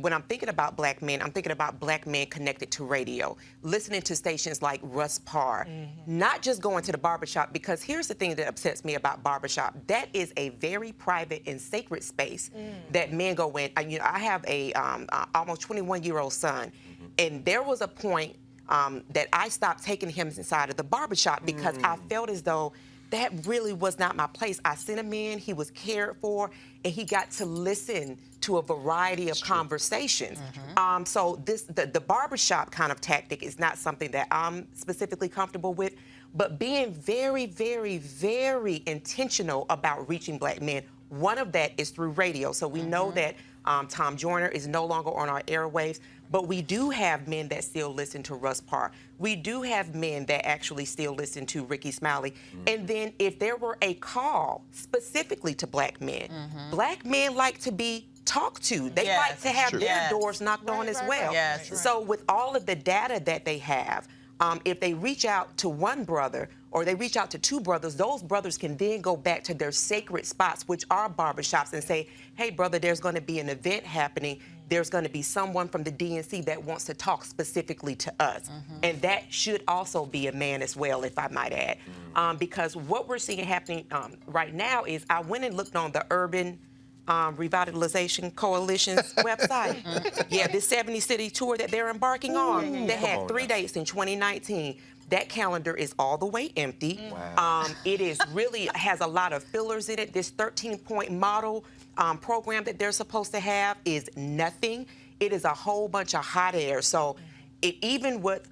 when I'm thinking about black men, I'm thinking about black men connected to radio, listening to stations like Russ Parr, not just going to the barbershop, because here's the thing that upsets me about barbershop. That is a very private and sacred space that men go in. You know, I have a almost 21-year-old son, and there was a point that I stopped taking him inside of the barbershop because I felt as though that really was not my place. I sent him in, he was cared for, and he got to listen to a variety of conversations. So the barbershop kind of tactic is not something that I'm specifically comfortable with, but being very, very, very intentional about reaching black men. One of that is through radio. So we know that Tom Joyner is no longer on our airwaves, but we do have men that still listen to Russ Parr. We do have men that actually still listen to Ricky Smiley. And then if there were a call specifically to black men like to be talked to. They like to have their doors knocked on as well. So with all of the data that they have, if they reach out to one brother or they reach out to two brothers, those brothers can then go back to their sacred spots, which are barbershops, and say, hey, brother, there's going to be an event happening. There's going to be someone from the DNC that wants to talk specifically to us. And that should also be a man as well, if I might add. Because what we're seeing happening right now is I went and looked on the Urban Revitalization Coalition's website. This 70-city tour that they're embarking on, they had 3 dates in 2019. That calendar is all the way empty. It is really has a lot of fillers in it. This 13-point model program that they're supposed to have is nothing. It is a whole bunch of hot air. So even what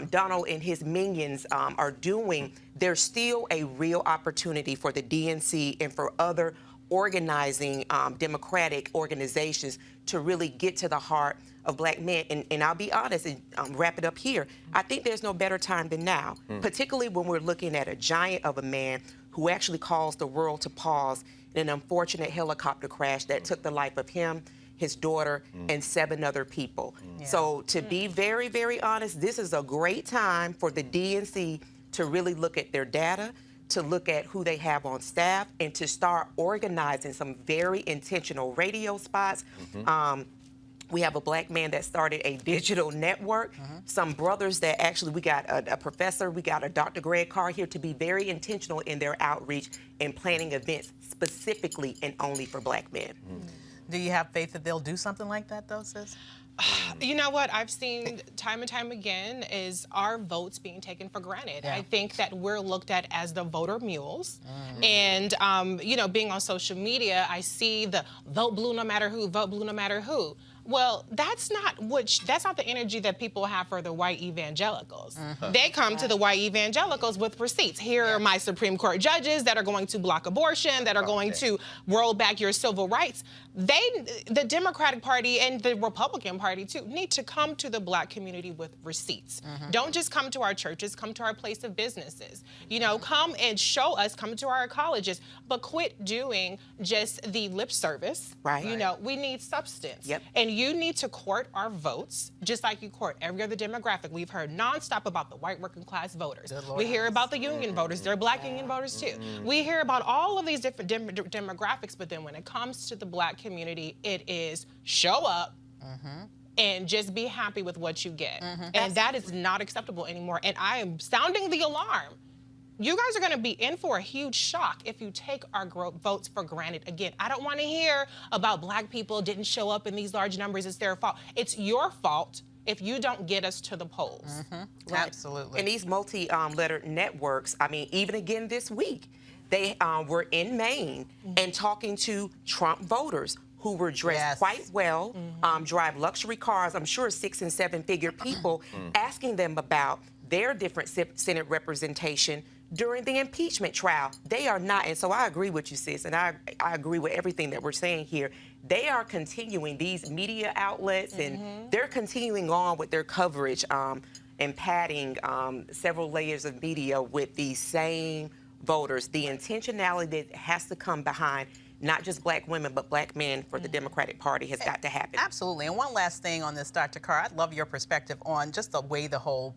Donald and his minions are doing, there's still a real opportunity for the DNC and for other organizing democratic organizations to really get to the heart of black men. And I'll be honest and wrap it up here. I think there's no better time than now, particularly when we're looking at a giant of a man who actually caused the world to pause in an unfortunate helicopter crash that took the life of him, his daughter, and 7 other people. So to be very, very honest, this is a great time for the DNC to really look at their data, to look at who they have on staff, and to start organizing some very intentional radio spots. We have a black man that started a digital network. Some brothers that actually, we got a professor, we got a Dr. Greg Carr here to be very intentional in their outreach and planning events specifically and only for black men. Do you have faith that they'll do something like that, though, sis? You know what I've seen time and time again is our votes being taken for granted. I think that we're looked at as the voter mules. And, you know, being on social media, I see the vote blue no matter who, vote blue no matter who. Well, that's not the energy that people have for the white evangelicals. They come to the white evangelicals with receipts. Here are my Supreme Court judges that are going to block abortion, that are going to roll back your civil rights. the Democratic Party and the Republican Party too need to come to the Black community with receipts. Don't just come to our churches, come to our place of businesses. You know, come and show us, come to our colleges, but quit doing just the lip service. Right. You know, we need substance. Yep. And you need to court our votes just like you court every other demographic. We've heard nonstop about the white working class voters. We hear about the union voters. They're Black union voters too. We hear about all of these different demographics, but then when it comes to the Black community, it is show up and just be happy with what you get. And that is not acceptable anymore. And I am sounding the alarm. You guys are going to be in for a huge shock if you take our votes for granted again. I don't want to hear about Black people didn't show up in these large numbers. It's their fault. It's your fault if you don't get us to the polls. Right. Absolutely. And these multi-lettered networks, I mean, even again this week, they were in Maine and talking to Trump voters who were dressed quite well, drive luxury cars, I'm sure 6- and 7-figure people, asking them about their different Senate representation during the impeachment trial. They are not, and so I agree with you, sis, and I agree with everything that we're saying here. They are continuing, these media outlets, and they're continuing on with their coverage and padding several layers of media with these same voters. The intentionality that has to come behind not just Black women, but Black men for the Democratic Party has got to happen. Absolutely. And one last thing on this, Dr. Carr, I'd love your perspective on just the way the whole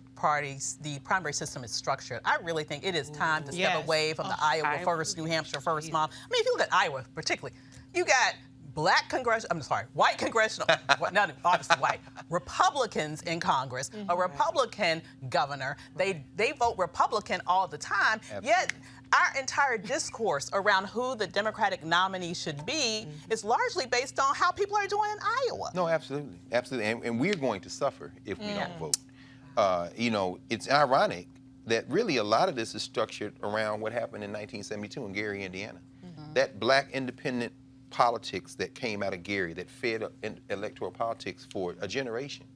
the primary system is structured. I really think it is time to step away from the Iowa first, New Hampshire first model. I mean, if you look at Iowa particularly, you got white congressional, not obviously white, Republicans in Congress, a Republican governor. They vote Republican all the time, yet our entire discourse around who the Democratic nominee should be is largely based on how people are doing in Iowa. No, absolutely. Absolutely. And we're going to suffer if we don't vote. You know, it's ironic that really a lot of this is structured around what happened in 1972 in Gary, Indiana. That Black independent politics that came out of Gary that fed electoral politics for a generation.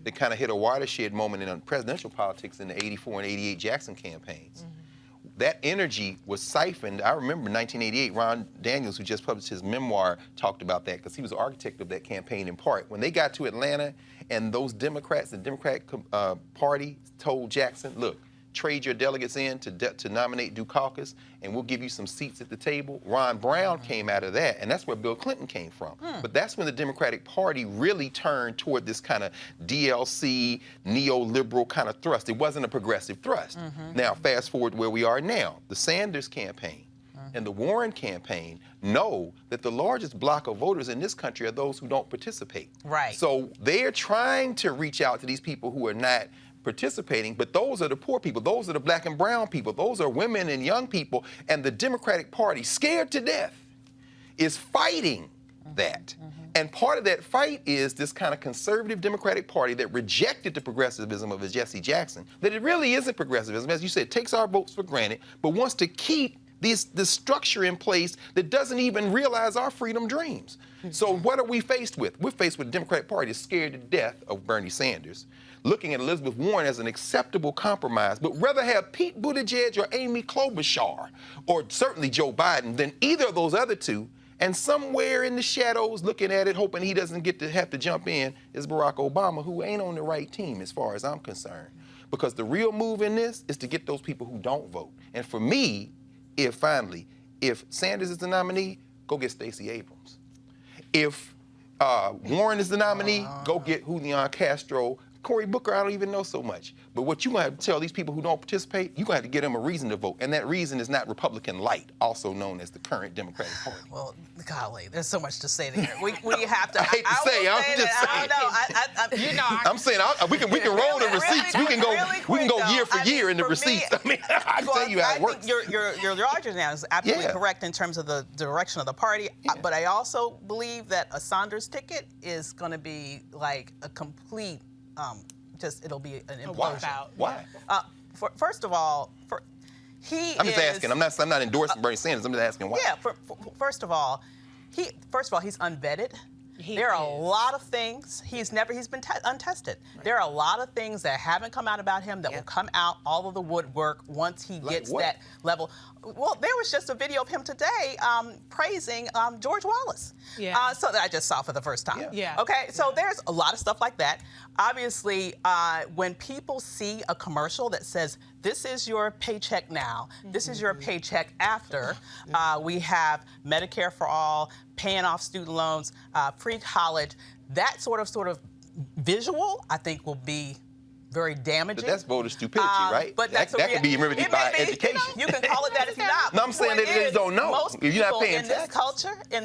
That kind of hit a watershed moment in presidential politics in the 84 and 88 Jackson campaigns. That energy was siphoned. I remember 1988, Ron Daniels, who just published his memoir, talked about that because he was the architect of that campaign in part. When they got to Atlanta and those Democrats, the Democratic Party told Jackson, look, trade your delegates in to nominate Dukakis, and we'll give you some seats at the table. Ron Brown came out of that, and that's where Bill Clinton came from. But that's when the Democratic Party really turned toward this kind of DLC, neoliberal kind of thrust. It wasn't a progressive thrust. Now, fast forward to where we are now. The Sanders campaign and the Warren campaign know that the largest block of voters in this country are those who don't participate. Right. So they're trying to reach out to these people who are not participating, but those are the poor people, those are the Black and brown people, those are women and young people, and the Democratic Party, scared to death, is fighting that. And part of that fight is this kind of conservative Democratic Party that rejected the progressivism of Jesse Jackson, that it really isn't progressivism, as you said, takes our votes for granted, but wants to keep this structure in place that doesn't even realize our freedom dreams. So what are we faced with? We're faced with a Democratic Party that's scared to death of Bernie Sanders, looking at Elizabeth Warren as an acceptable compromise, but rather have Pete Buttigieg or Amy Klobuchar, or certainly Joe Biden, than either of those other two. And somewhere in the shadows, looking at it, hoping he doesn't have to jump in, is Barack Obama, who ain't on the right team as far as I'm concerned. Because the real move in this is to get those people who don't vote. And for me, if Sanders is the nominee, go get Stacey Abrams. If Warren is the nominee, go get Julian Castro. Cory Booker, I don't even know so much. But what you're going to have to tell these people who don't participate, you're going to have to give them a reason to vote. And that reason is not Republican light, also known as the current Democratic Party. Well, golly, there's so much to say there. We have to. I hate to say, I'm just saying. I'm saying we can roll the receipts. We can go year for year in the receipts. I mean, I tell you how it works. Your logic now is absolutely correct in terms of the direction of the party. But I also believe that a Sanders ticket is going to be like a complete. It'll be an implosion. Why? First of all, I'm just asking. I'm not endorsing Bernie Sanders. I'm just asking why. Yeah. First of all, he's unvetted. There are a lot of things. He's been untested. Right. There are a lot of things that haven't come out about him that will come out all of the woodwork once he gets that level. Well, there was just a video of him today praising George Wallace. Yeah. So that I just saw for the first time. Yeah. Okay, so there's a lot of stuff like that. Obviously, when people see a commercial that says, this is your paycheck now, this is your paycheck after, we have Medicare for all, paying off student loans, free college, that sort of visual, I think, will be very damaging. But that's voter stupidity, right? But that can be remedied by education. You can call it that if you're not. No, I'm saying that they just don't know. Most if you're not paying in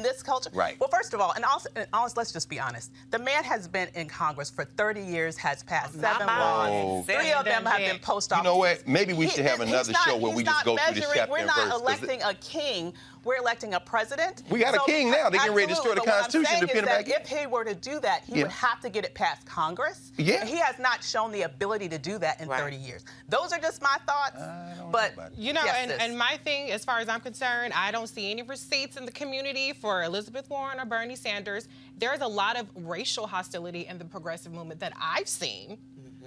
this culture, right? Well, first of all, and also, let's just be honest. The man has been in Congress for 30 years, has passed 7 laws. 3 of them have been post office. You know what? Maybe we should have another show where we just go through this chapter and verse. We're not electing a king. We're electing a president. We got a king now. They get ready to destroy the Constitution to pin it back in. If he were to do that, he would have to get it past Congress. Yeah. And he has not shown the ability to do that in 30 years. Those are just my thoughts. But you know, and my thing, as far as I'm concerned, I don't see any receipts in the community for Elizabeth Warren or Bernie Sanders. There's a lot of racial hostility in the progressive movement that I've seen.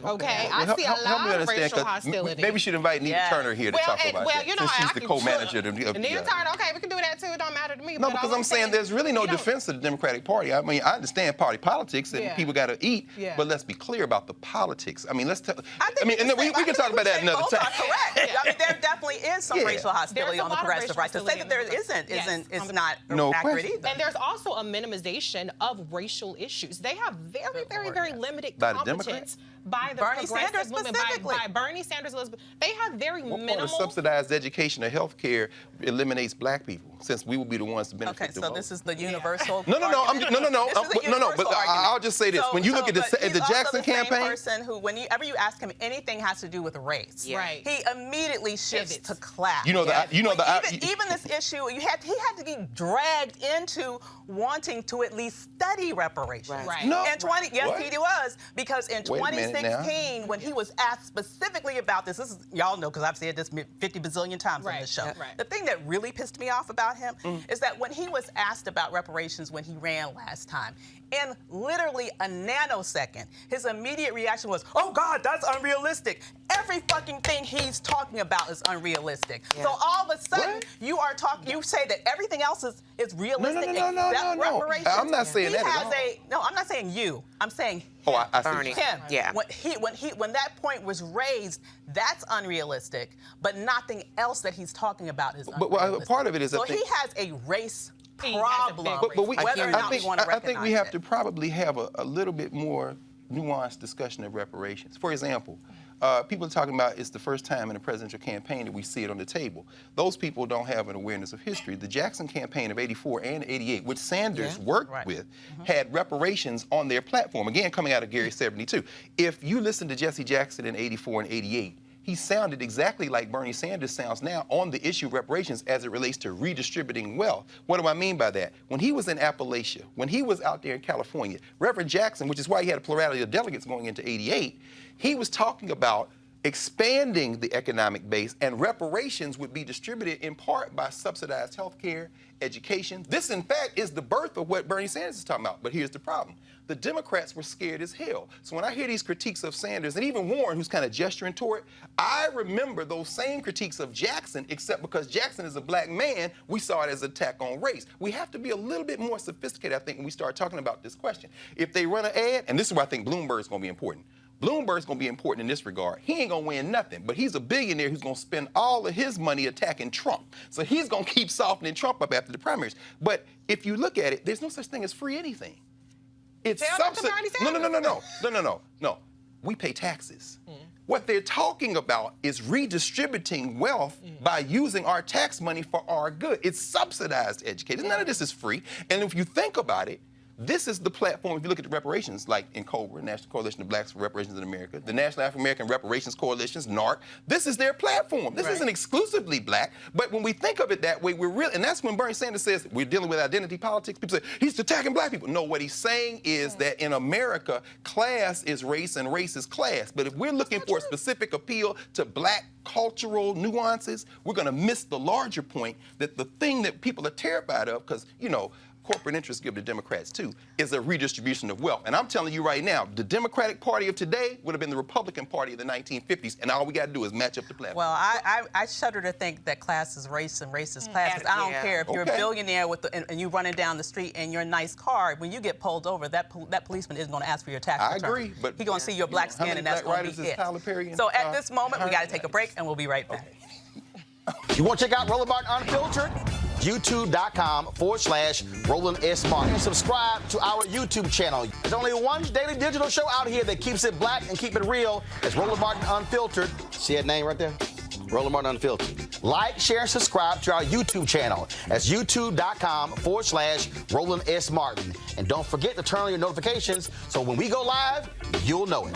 Okay, I see a lot of racial hostility. Maybe we should invite Nita Turner here to talk about that. You know, since she's the co-manager of Nita Turner, okay, we can do that too. It don't matter to me. No, because I'm saying there's really no defense of the Democratic Party. I mean, I understand party politics and people got to eat, but let's be clear about the politics. I mean, let's tell. I mean, and we can talk about that another time. Correct. I mean, there definitely is some racial hostility on the progressive right. To say that there isn't is not accurate either. And there's also a minimization of racial issues. They have very limited competence by the Bernie Sanders movement, by Bernie Sanders, Elizabeth. They have very minimal. Part of subsidized education or health care eliminates black people, since we will be the ones to benefit the most. Okay, so this is the universal. No. But I'll just say this: when you look at the Jackson campaign, same person who, whenever you ask him anything has to do with race, right, he immediately shifts to class. Even this issue, he had to be dragged into wanting to at least study reparations. Right. No. Yes, he was, because in 2016, when he was asked specifically about this is, y'all know because I've said this 50 bazillion times on this show. Right. The thing that really pissed me off about him is that when he was asked about reparations when he ran last time, in literally a nanosecond, his immediate reaction was, "Oh God, that's unrealistic." Every fucking thing he's talking about is unrealistic. So all of a sudden, you say that everything else is realistic except reparations. I'm not saying that at all. No, I'm not saying you. I'm saying him. Oh, I see. Bernie. Him. Yeah. When that point was raised, that's unrealistic, but nothing else that he's talking about is unrealistic. But part of it is, so he has a race problem. I think we have to probably have a little bit more nuanced discussion of reparations. For example, people are talking about it's the first time in a presidential campaign that we see it on the table. Those people don't have an awareness of history. The Jackson campaign of '84 and '88, which Sanders worked with, had reparations on their platform. Again, coming out of Gary 72. If you listen to Jesse Jackson in '84 and '88, he sounded exactly like Bernie Sanders sounds now on the issue of reparations as it relates to redistributing wealth. What do I mean by that? When he was in Appalachia, when he was out there in California, Reverend Jackson, which is why he had a plurality of delegates going into '88, he was talking about expanding the economic base, and reparations would be distributed in part by subsidized health care, education. This, in fact, is the birth of what Bernie Sanders is talking about. But here's the problem. The Democrats were scared as hell. So when I hear these critiques of Sanders, and even Warren, who's kind of gesturing toward it, I remember those same critiques of Jackson, except because Jackson is a black man, we saw it as an attack on race. We have to be a little bit more sophisticated, I think, when we start talking about this question. If they run an ad, and this is why I think Bloomberg's going to be important. Bloomberg's going to be important in this regard. He ain't going to win nothing, but he's a billionaire who's going to spend all of his money attacking Trump. So he's going to keep softening Trump up after the primaries. But if you look at it, there's no such thing as free anything. It's No. We pay taxes. What they're talking about is redistributing wealth by using our tax money for our good. It's subsidized education. None of this is free. And if you think about it, this is the platform, if you look at the reparations, like in COBRA, National Coalition of Blacks for Reparations in America, the National African American Reparations Coalitions, NARC, this is their platform. This isn't exclusively black, but when we think of it that way, we're really, and that's when Bernie Sanders says we're dealing with identity politics. People say, he's attacking black people. No, what he's saying is that in America, class is race and race is class. But if we're looking for a specific appeal to black cultural nuances, we're going to miss the larger point that the thing that people are terrified of, because, you know, corporate interests give to Democrats too, is a redistribution of wealth. And I'm telling you right now, the Democratic Party of today would have been the Republican Party of the 1950s, and all we got to do is match up the platform. Well, I shudder to think that class is race and race is class. 'Cause I don't care if you're a billionaire and you're running down the street in your nice car. When you get pulled over, that policeman isn't going to ask for your tax return. I agree, but he's going to see your black skin, and that's going to be it. So at this moment, we got to take a break, and we'll be right back. You want to check out Roland Martin Unfiltered? YouTube.com/Roland S. Martin. And subscribe to our YouTube channel. There's only one daily digital show out here that keeps it black and keep it real. It's Roland Martin Unfiltered. See that name right there? Roland Martin Unfiltered. Like, share, and subscribe to our YouTube channel. That's YouTube.com/Roland S. Martin. And don't forget to turn on your notifications so when we go live, you'll know it.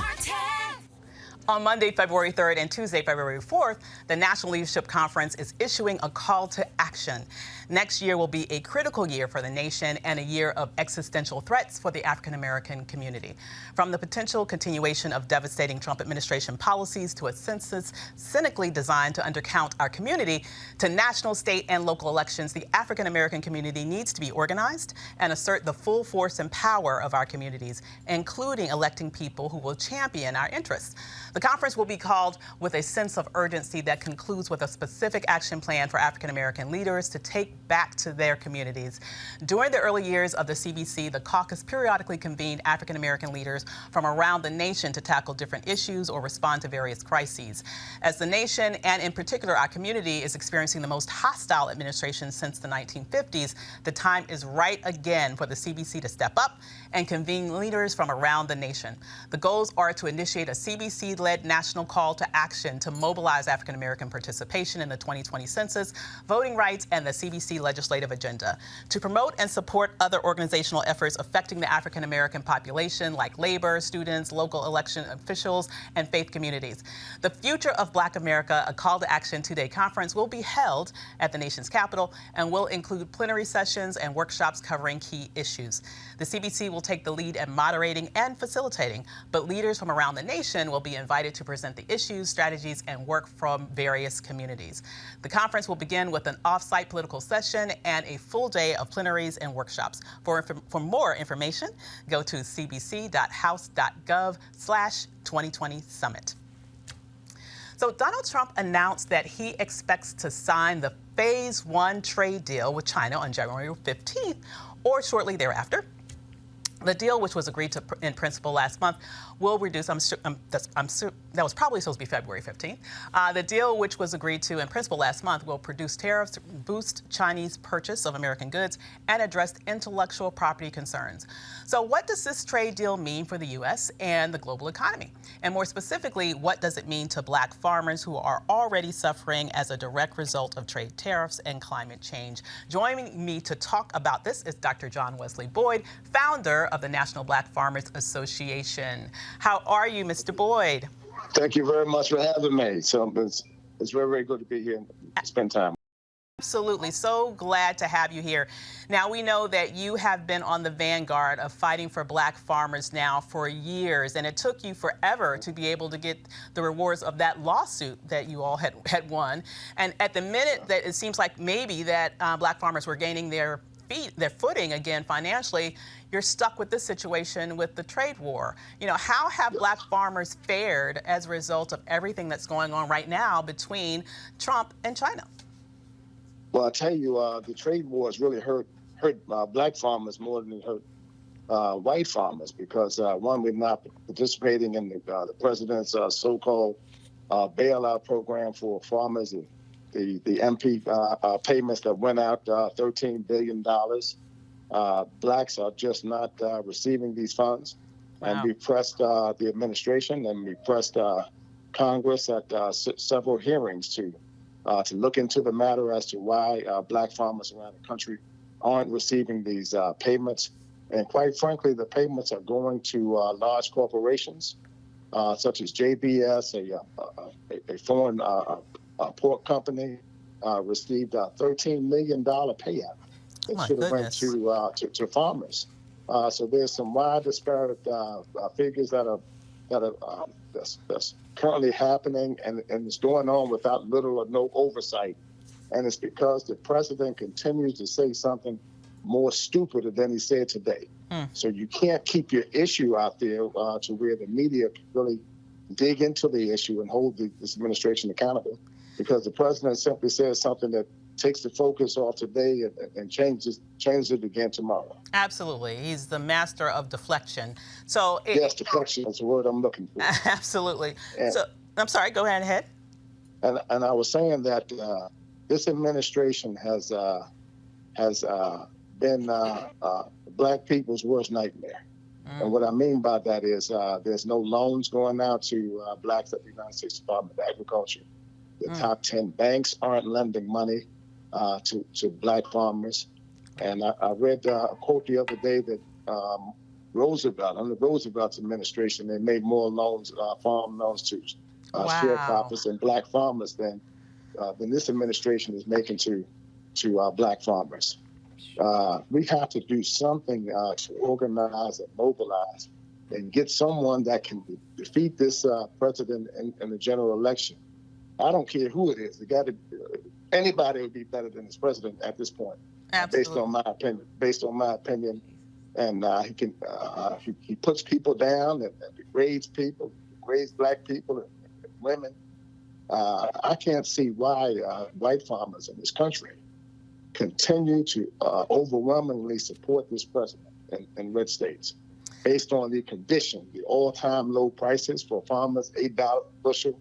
On Monday, February 3rd and Tuesday, February 4th, the National Leadership Conference is issuing a call to action. Next year will be a critical year for the nation and a year of existential threats for the African-American community. From the potential continuation of devastating Trump administration policies to a census cynically designed to undercount our community, to national, state, and local elections, the African-American community needs to be organized and assert the full force and power of our communities, including electing people who will champion our interests. The conference will be called with a sense of urgency that concludes with a specific action plan for African-American leaders to take back to their communities. During the early years of the CBC, the caucus periodically convened African-American leaders from around the nation to tackle different issues or respond to various crises. As the nation, and in particular our community, is experiencing the most hostile administration since the 1950s, the time is right again for the CBC to step up and convene leaders from around the nation. The goals are to initiate a CBC-led national call to action to mobilize African-American participation in the 2020 census, voting rights, and the CBC legislative agenda, to promote and support other organizational efforts affecting the African-American population like labor, students, local election officials, and faith communities. The Future of Black America, a call to action two-day conference, will be held at the nation's capital and will include plenary sessions and workshops covering key issues. The CBC will take the lead in moderating and facilitating, but leaders from around the nation will be invited to present the issues, strategies, and work from various communities. The conference will begin with an off-site political session and a full day of plenaries and workshops. For more information, go to cbc.house.gov/2020 Summit. So Donald Trump announced that he expects to sign the Phase 1 trade deal with China on January 15th or shortly thereafter. The deal, which was agreed to in principle last month, will reduce, that was probably supposed to be February 15th. The deal, which was agreed to in principle last month, will reduce tariffs, boost Chinese purchase of American goods, and address intellectual property concerns. So what does this trade deal mean for the U.S. and the global economy? And more specifically, what does it mean to black farmers who are already suffering as a direct result of trade tariffs and climate change? Joining me to talk about this is Dr. John Wesley Boyd, founder of the National Black Farmers Association. How are you, Mr. Boyd? Thank you very much for having me. So it's very, very good to be here and spend time. Absolutely. So glad to have you here. Now, we know that you have been on the vanguard of fighting for black farmers now for years, and it took you forever to be able to get the rewards of that lawsuit that you all had won. And at the minute that it seems like maybe that black farmers were gaining their footing again financially, you're stuck with this situation with the trade war. You know, how have black farmers fared as a result of everything that's going on right now between Trump and China? Well, I tell you, the trade war has really hurt black farmers more than it hurt white farmers because, one, we're not participating in the president's so-called bailout program for farmers. The MP payments that went out, $13 billion. Blacks are just not receiving these funds. Wow. And we pressed the administration and we pressed Congress at several hearings to look into the matter as to why black farmers around the country aren't receiving these payments. And quite frankly, the payments are going to large corporations such as JBS, a foreign pork company, received a $13 million payout. It should have went to farmers. So there's some wide disparate figures that's currently happening, and it's going on without little or no oversight. And it's because the president continues to say something more stupid than he said today. So you can't keep your issue out there to where the media can really dig into the issue and hold this administration accountable, because the president simply says something that takes the focus off today and changes it again tomorrow. Absolutely. He's the master of deflection. So yes, deflection is the word I'm looking for. Absolutely. So I'm sorry, go ahead. And I was saying that this administration has been Black people's worst nightmare. And what I mean by that is there's no loans going out to Blacks at the United States Department of Agriculture. The top 10 banks aren't lending money to Black farmers. And I read a quote the other day that under Roosevelt's administration, they made more loans, farm loans to sharecroppers and Black farmers than this administration is making to Black farmers. We have to do something to organize and mobilize and get someone that can defeat this president in the general election. I don't care who it is. Anybody would be better than this president at this point. Based on my opinion. And he puts people down and degrades people, degrades Black people and women. I can't see why white farmers in this country continue to overwhelmingly support this president in red states, based on the condition, the all-time low prices for farmers, $8 a bushel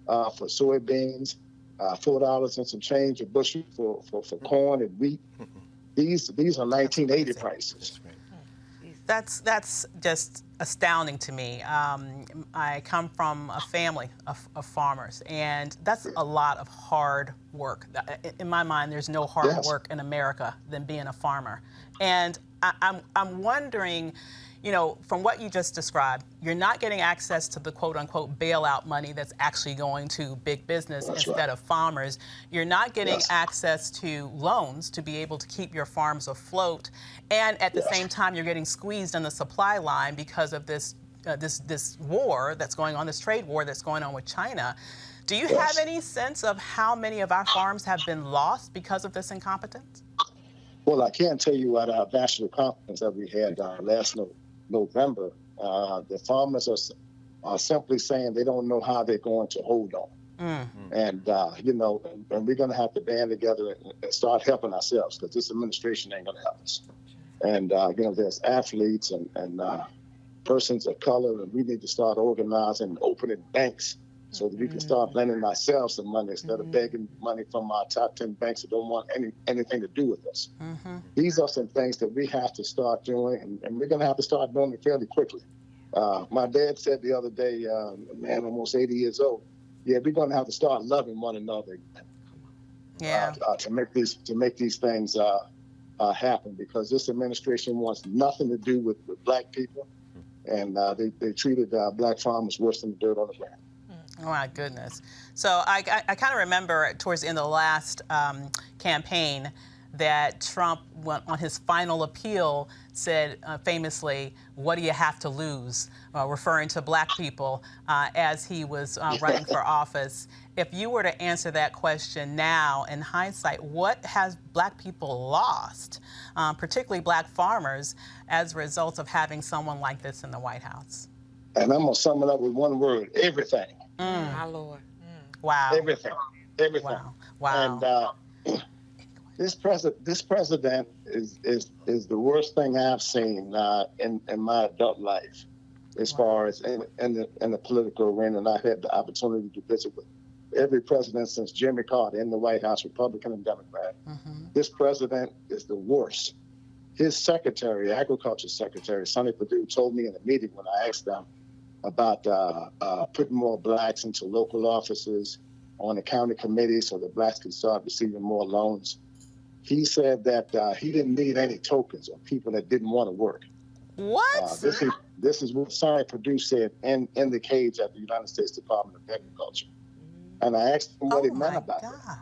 for soybeans, $4 and some change a bushel for corn and wheat. These are 1980 prices. That's just astounding to me. I come from a family of farmers, and that's a lot of hard work. In my mind, there's no harder work in America than being a farmer. And I'm wondering, from what you just described, you're not getting access to the quote-unquote bailout money that's actually going to big business instead of farmers. You're not getting access to loans to be able to keep your farms afloat. And at the same time, you're getting squeezed in the supply line because of this war that's going on, this trade war that's going on with China. Do you have any sense of how many of our farms have been lost because of this incompetence? Well, I can tell you at our national conference that we had last November, the farmers are simply saying they don't know how they're going to hold on. And, and we're going to have to band together and start helping ourselves, because this administration ain't going to help us. And, there's athletes and persons of color, and we need to start organizing and opening banks so that we can start lending ourselves some money instead of begging money from our top 10 banks that don't want anything to do with us. These are some things that we have to start doing, and we're going to have to start doing it fairly quickly. My dad said the other day, a man almost 80 years old, we're going to have to start loving one another to make these things happen, because this administration wants nothing to do with Black people, and they treated Black farmers worse than the dirt on the ground. Oh, my goodness. So I kind of remember towards the end of the last campaign that Trump, on his final appeal, said famously, "What do you have to lose?" Referring to Black people as he was running for office. If you were to answer that question now, in hindsight, what has Black people lost, particularly Black farmers, as a result of having someone like this in the White House? And I'm going to sum it up with one word: everything. My Lord. Wow. Everything. Wow. And this president is the worst thing I've seen in my adult life, as far as in the political arena. And I've had the opportunity to visit with every president since Jimmy Carter in the White House, Republican and Democrat. This president is the worst. His secretary, Agriculture Secretary, Sonny Perdue, told me in a meeting when I asked them about putting more Blacks into local offices on the county committee so that Blacks can start receiving more loans. He said that he didn't need any tokens or people that didn't want to work. What? This is what Sonny Perdue said in the cage at the United States Department of Agriculture. And I asked him what he meant about that.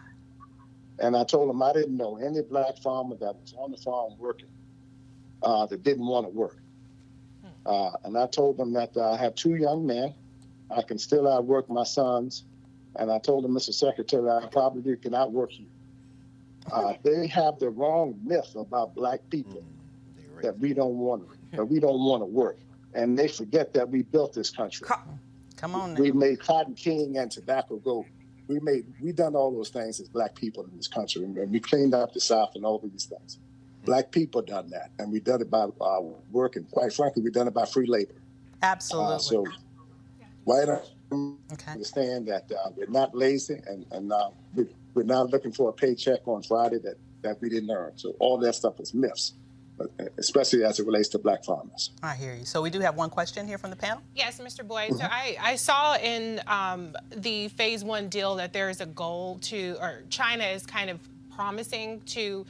And I told him I didn't know any Black farmer that was on the farm working that didn't want to work. And I told them that I have 2 young men. I can still outwork my sons. And I told him, Mr. Secretary, I probably can outwork you. They have the wrong myth about black people that we don't want to work, and they forget that we built this country. Come on. We made cotton king and tobacco gold. We done all those things as black people in this country, and we cleaned up the South and all of these things. Black people done that, and we done it by work, and quite frankly, we done it by free labor. Absolutely. So why don't you understand that we're not lazy, and we're not looking for a paycheck on Friday that we didn't earn. So all that stuff is myths, but especially as it relates to black farmers. I hear you. So we do have one question here from the panel. Yes, Mr. Boyd. So I saw in the phase 1 deal that there is a goal or China is kind of promising to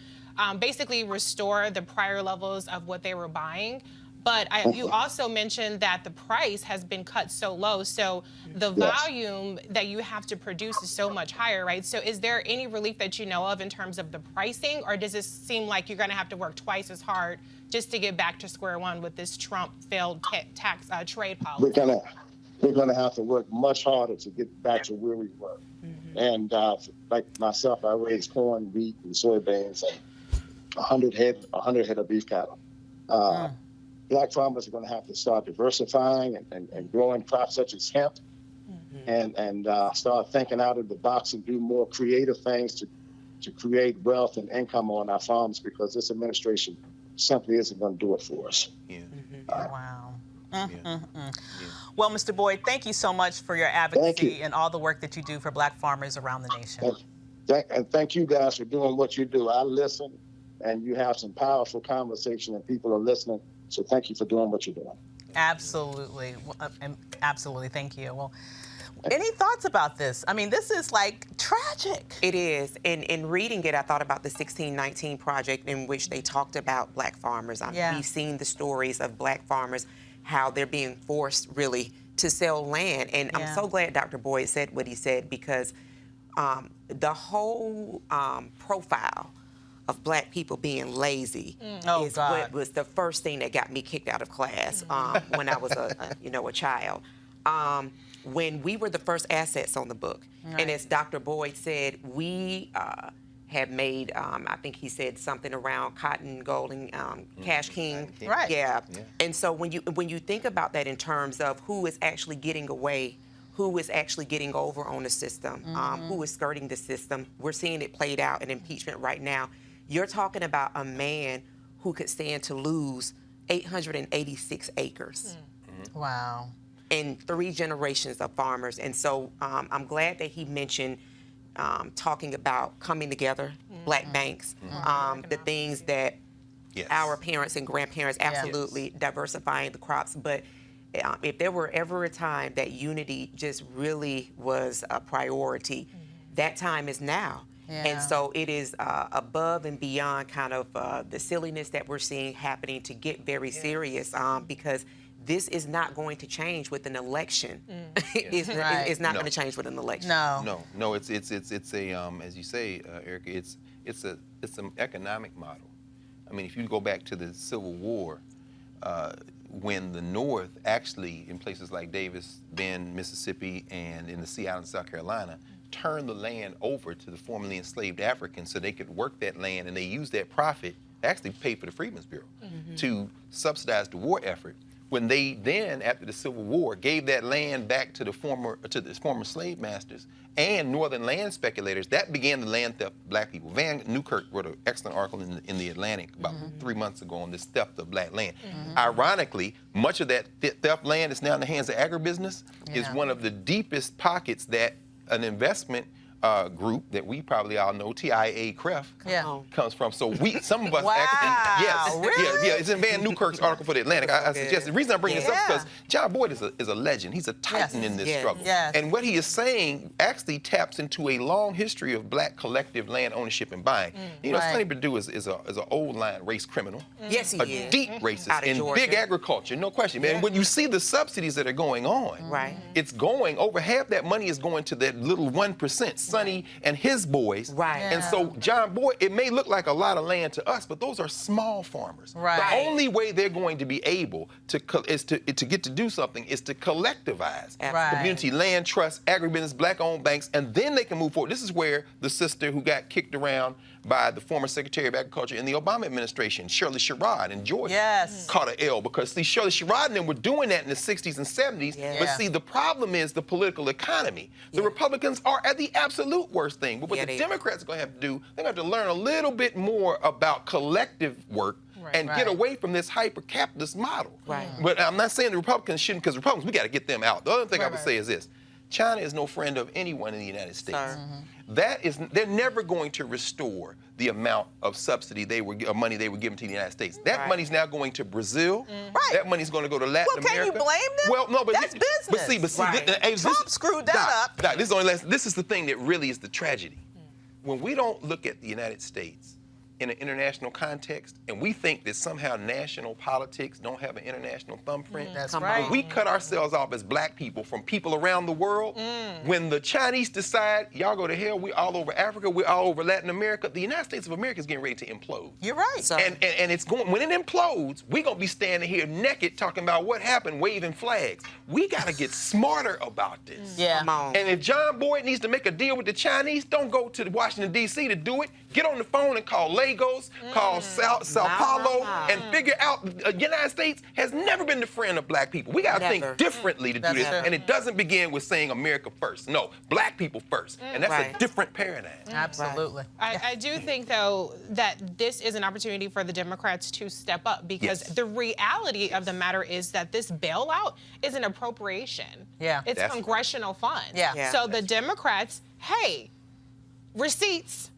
basically restore the prior levels of what they were buying. But you also mentioned that the price has been cut so low, so the volume that you have to produce is so much higher, right? So is there any relief that you know of in terms of the pricing, or does it seem like you're going to have to work twice as hard just to get back to square one with this Trump failed tax trade policy? We're gonna have to work much harder to get back to where we were. And like myself, I raise corn, wheat, and soybeans, and 100 head of beef cattle. Black farmers are going to have to start diversifying and growing crops such as hemp, and start thinking out of the box and do more creative things to create wealth and income on our farms, because this administration simply isn't going to do it for us. Wow. Well, Mr. Boyd, thank you so much for your advocacy and all the work that you do for black farmers around the nation. And thank you guys for doing what you do. I listen, and you have some powerful conversation, and people are listening. So thank you for doing what you're doing. Absolutely. Absolutely. Thank you. Well, any thoughts about this? I mean, this is like tragic. It is. In reading it, I thought about the 1619 project in which they talked about black farmers. We've seen the stories of black farmers, how they're being forced really to sell land. And I'm so glad Dr. Boyd said what he said, because the whole profile of black people being lazy is what was the first thing that got me kicked out of class when I was a child. When we were the first assets on the book, and as Dr. Boyd said, we have made, I think he said something around cotton, gold, and cash king. Right. Yeah. And so when you think about that in terms of who is actually getting away, who is actually getting over on the system, who is skirting the system, we're seeing it played out in impeachment right now. You're talking about a man who could stand to lose 886 acres. Wow. And 3 generations of farmers. And so I'm glad that he mentioned talking about coming together, black banks, the things that our parents and grandparents absolutely diversifying the crops. But if there were ever a time that unity just really was a priority, that time is now. And so it is above and beyond kind of the silliness that we're seeing happening to get very serious, because this is not going to change with an election. It's not going to change with an election. No. It's a as you say, Erica, it's an economic model. I mean, if you go back to the Civil War, when the North actually, in places like Davis Bend, Mississippi, and in the Sea Island, South Carolina, turned the land over to the formerly enslaved Africans so they could work that land, and they used that profit to actually pay for the Freedmen's Bureau to subsidize the war effort. When they then, after the Civil War, gave that land back to the former slave masters and northern land speculators, that began the land theft of black people. Van Newkirk wrote an excellent article in the Atlantic about 3 months ago on this theft of black land. Ironically, much of that theft land is now in the hands of agribusiness. Is one of the deepest pockets that an investment group that we probably all know, TIA-CREF, comes from. So some of us actually, it's in Van Newkirk's article for the Atlantic. I suggest the reason I bring this up because John Boyd is a legend. He's a titan in this struggle. And what he is saying actually taps into a long history of black collective land ownership and buying. You know, Sonny Perdue is an old line race criminal. Yes, he is. A deep racist in big agriculture, no question. Man, when you see the subsidies that are going on, it's going, over half that money is going to that little 1%. Sonny and his boys. Right. And so John Boyd, it may look like a lot of land to us, but those are small farmers. Right. The only way they're going to be able to get to do something is to collectivize community land trusts, agribusiness, black-owned banks, and then they can move forward. This is where the sister who got kicked around by the former Secretary of Agriculture in the Obama administration, Shirley Sherrod in Georgia, caught an L because, see, Shirley Sherrod and them were doing that in the 60s and 70s. But see, the problem is the political economy. The Republicans are at the absolute worst thing. But what the Democrats are going to have to do, they're going to have to learn a little bit more about collective work and get away from this hyper-capitalist model. But I'm not saying the Republicans shouldn't, because Republicans, we got to get them out. The other thing I would say is this. China is no friend of anyone in the United States. They're never going to restore the amount of subsidy money they were giving to the United States. That money's now going to Brazil. That money's going to go to Latin America. Can you blame them? Well, no, but that's business. But see, Trump screwed that up. This is the thing that really is the tragedy. When we don't look at the United States in an international context, and we think that somehow national politics don't have an international thumbprint. That's right. When we cut ourselves off as black people from people around the world, when the Chinese decide, y'all go to hell, we're all over Africa, we're all over Latin America, the United States of America is getting ready to implode. You're right. And it's going, when it implodes, we're going to be standing here naked talking about what happened, waving flags. We got to get smarter about this. And if John Boyd needs to make a deal with the Chinese, don't go to Washington, D.C. to do it. Get on the phone and call Lagos, call Sao Paulo, and figure out the United States has never been the friend of black people. We got to think differently to do this. And it doesn't begin with saying America first. No, black people first. And that's a different paradigm. Absolutely. I do think, though, that this is an opportunity for the Democrats to step up because the reality of the matter is that this bailout is an appropriation. It's congressional funds. So the Democrats, hey, receipts.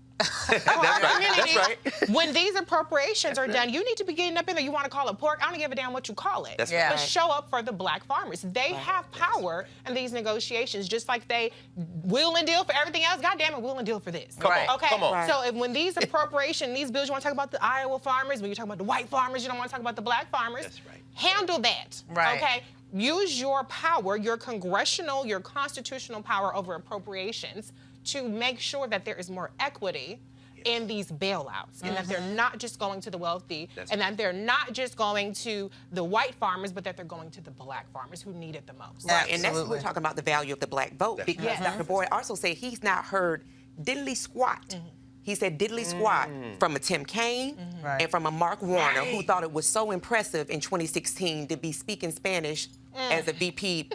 That's right. When these appropriations are done, you need to be getting up in there. You want to call it pork? I don't give a damn what you call it. But show up for the black farmers. They have power in these negotiations, just like they will and deal for everything else. God damn it, will and deal for this. Okay. So when these appropriations, these bills, you want to talk about the Iowa farmers, when you talk about the white farmers, you don't want to talk about the black farmers. Handle that. Okay. Use your power, your congressional, your constitutional power over appropriations to make sure that there is more equity in these bailouts and that they're not just going to the wealthy and that they're not just going to the white farmers, but that they're going to the black farmers who need it the most. And that's what we're talking about, the value of the black vote, because Dr. Boyd also said he's not heard diddly squat. He said diddly squat from a Tim Kaine and from a Mark Warner, who thought it was so impressive in 2016 to be speaking Spanish as a VP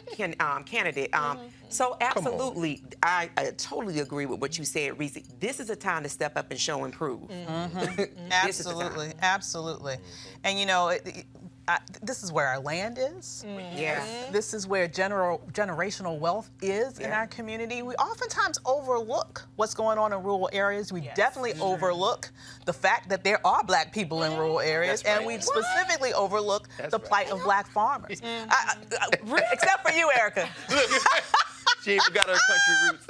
candidate. So absolutely, I totally agree with what you said, Reese. This is a time to step up and show and prove. Absolutely, absolutely. And you know, this is where our land is. This is where generational wealth is in our community. We oftentimes overlook what's going on in rural areas. We definitely overlook the fact that there are black people in rural areas, and we specifically overlook the plight of black farmers. Except for you, Erica. She ain't forgot her country roots.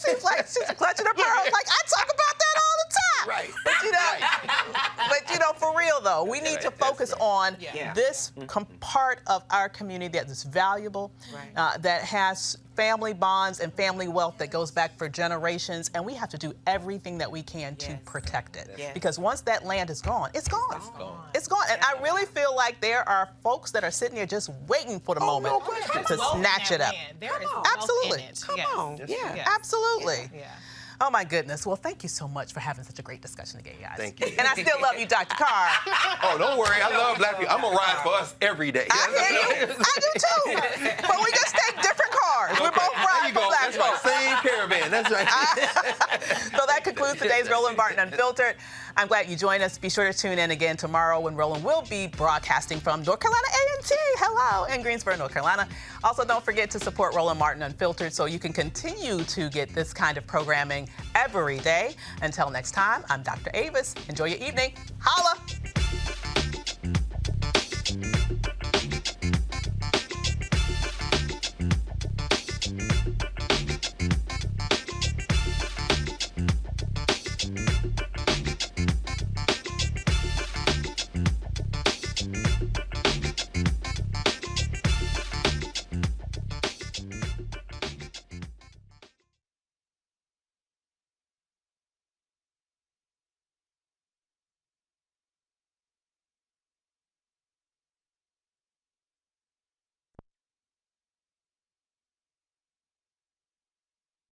She's like, she's clutching her pearls. Like, I talk about that all the time. But you know, for real though, we need to focus on this part of our community that is valuable, that has family bonds and family wealth that goes back for generations, and we have to do everything that we can to protect it. Because once that land is gone, it's gone. It's gone. And I really feel like there are folks that are sitting there just waiting for the moment to snatch it up. Absolutely. Come on. Absolutely. Oh my goodness. Well, thank you so much for having such a great discussion today, guys. Thank you. And I still love you, Dr. Carr. Oh, don't worry. I love black people. I'm going to ride for us every day. I hear you. I do too. But we just take different cars. We're both riding for black folks. That's right. Same caravan. That's right. So that concludes today's Roland Martin Unfiltered. I'm glad you joined us. Be sure to tune in again tomorrow when Roland will be broadcasting from North Carolina A&T. Hello, in Greensboro, North Carolina. Also, don't forget to support Roland Martin Unfiltered so you can continue to get this kind of programming every day. Until next time, I'm Dr. Avis. Enjoy your evening. Holla!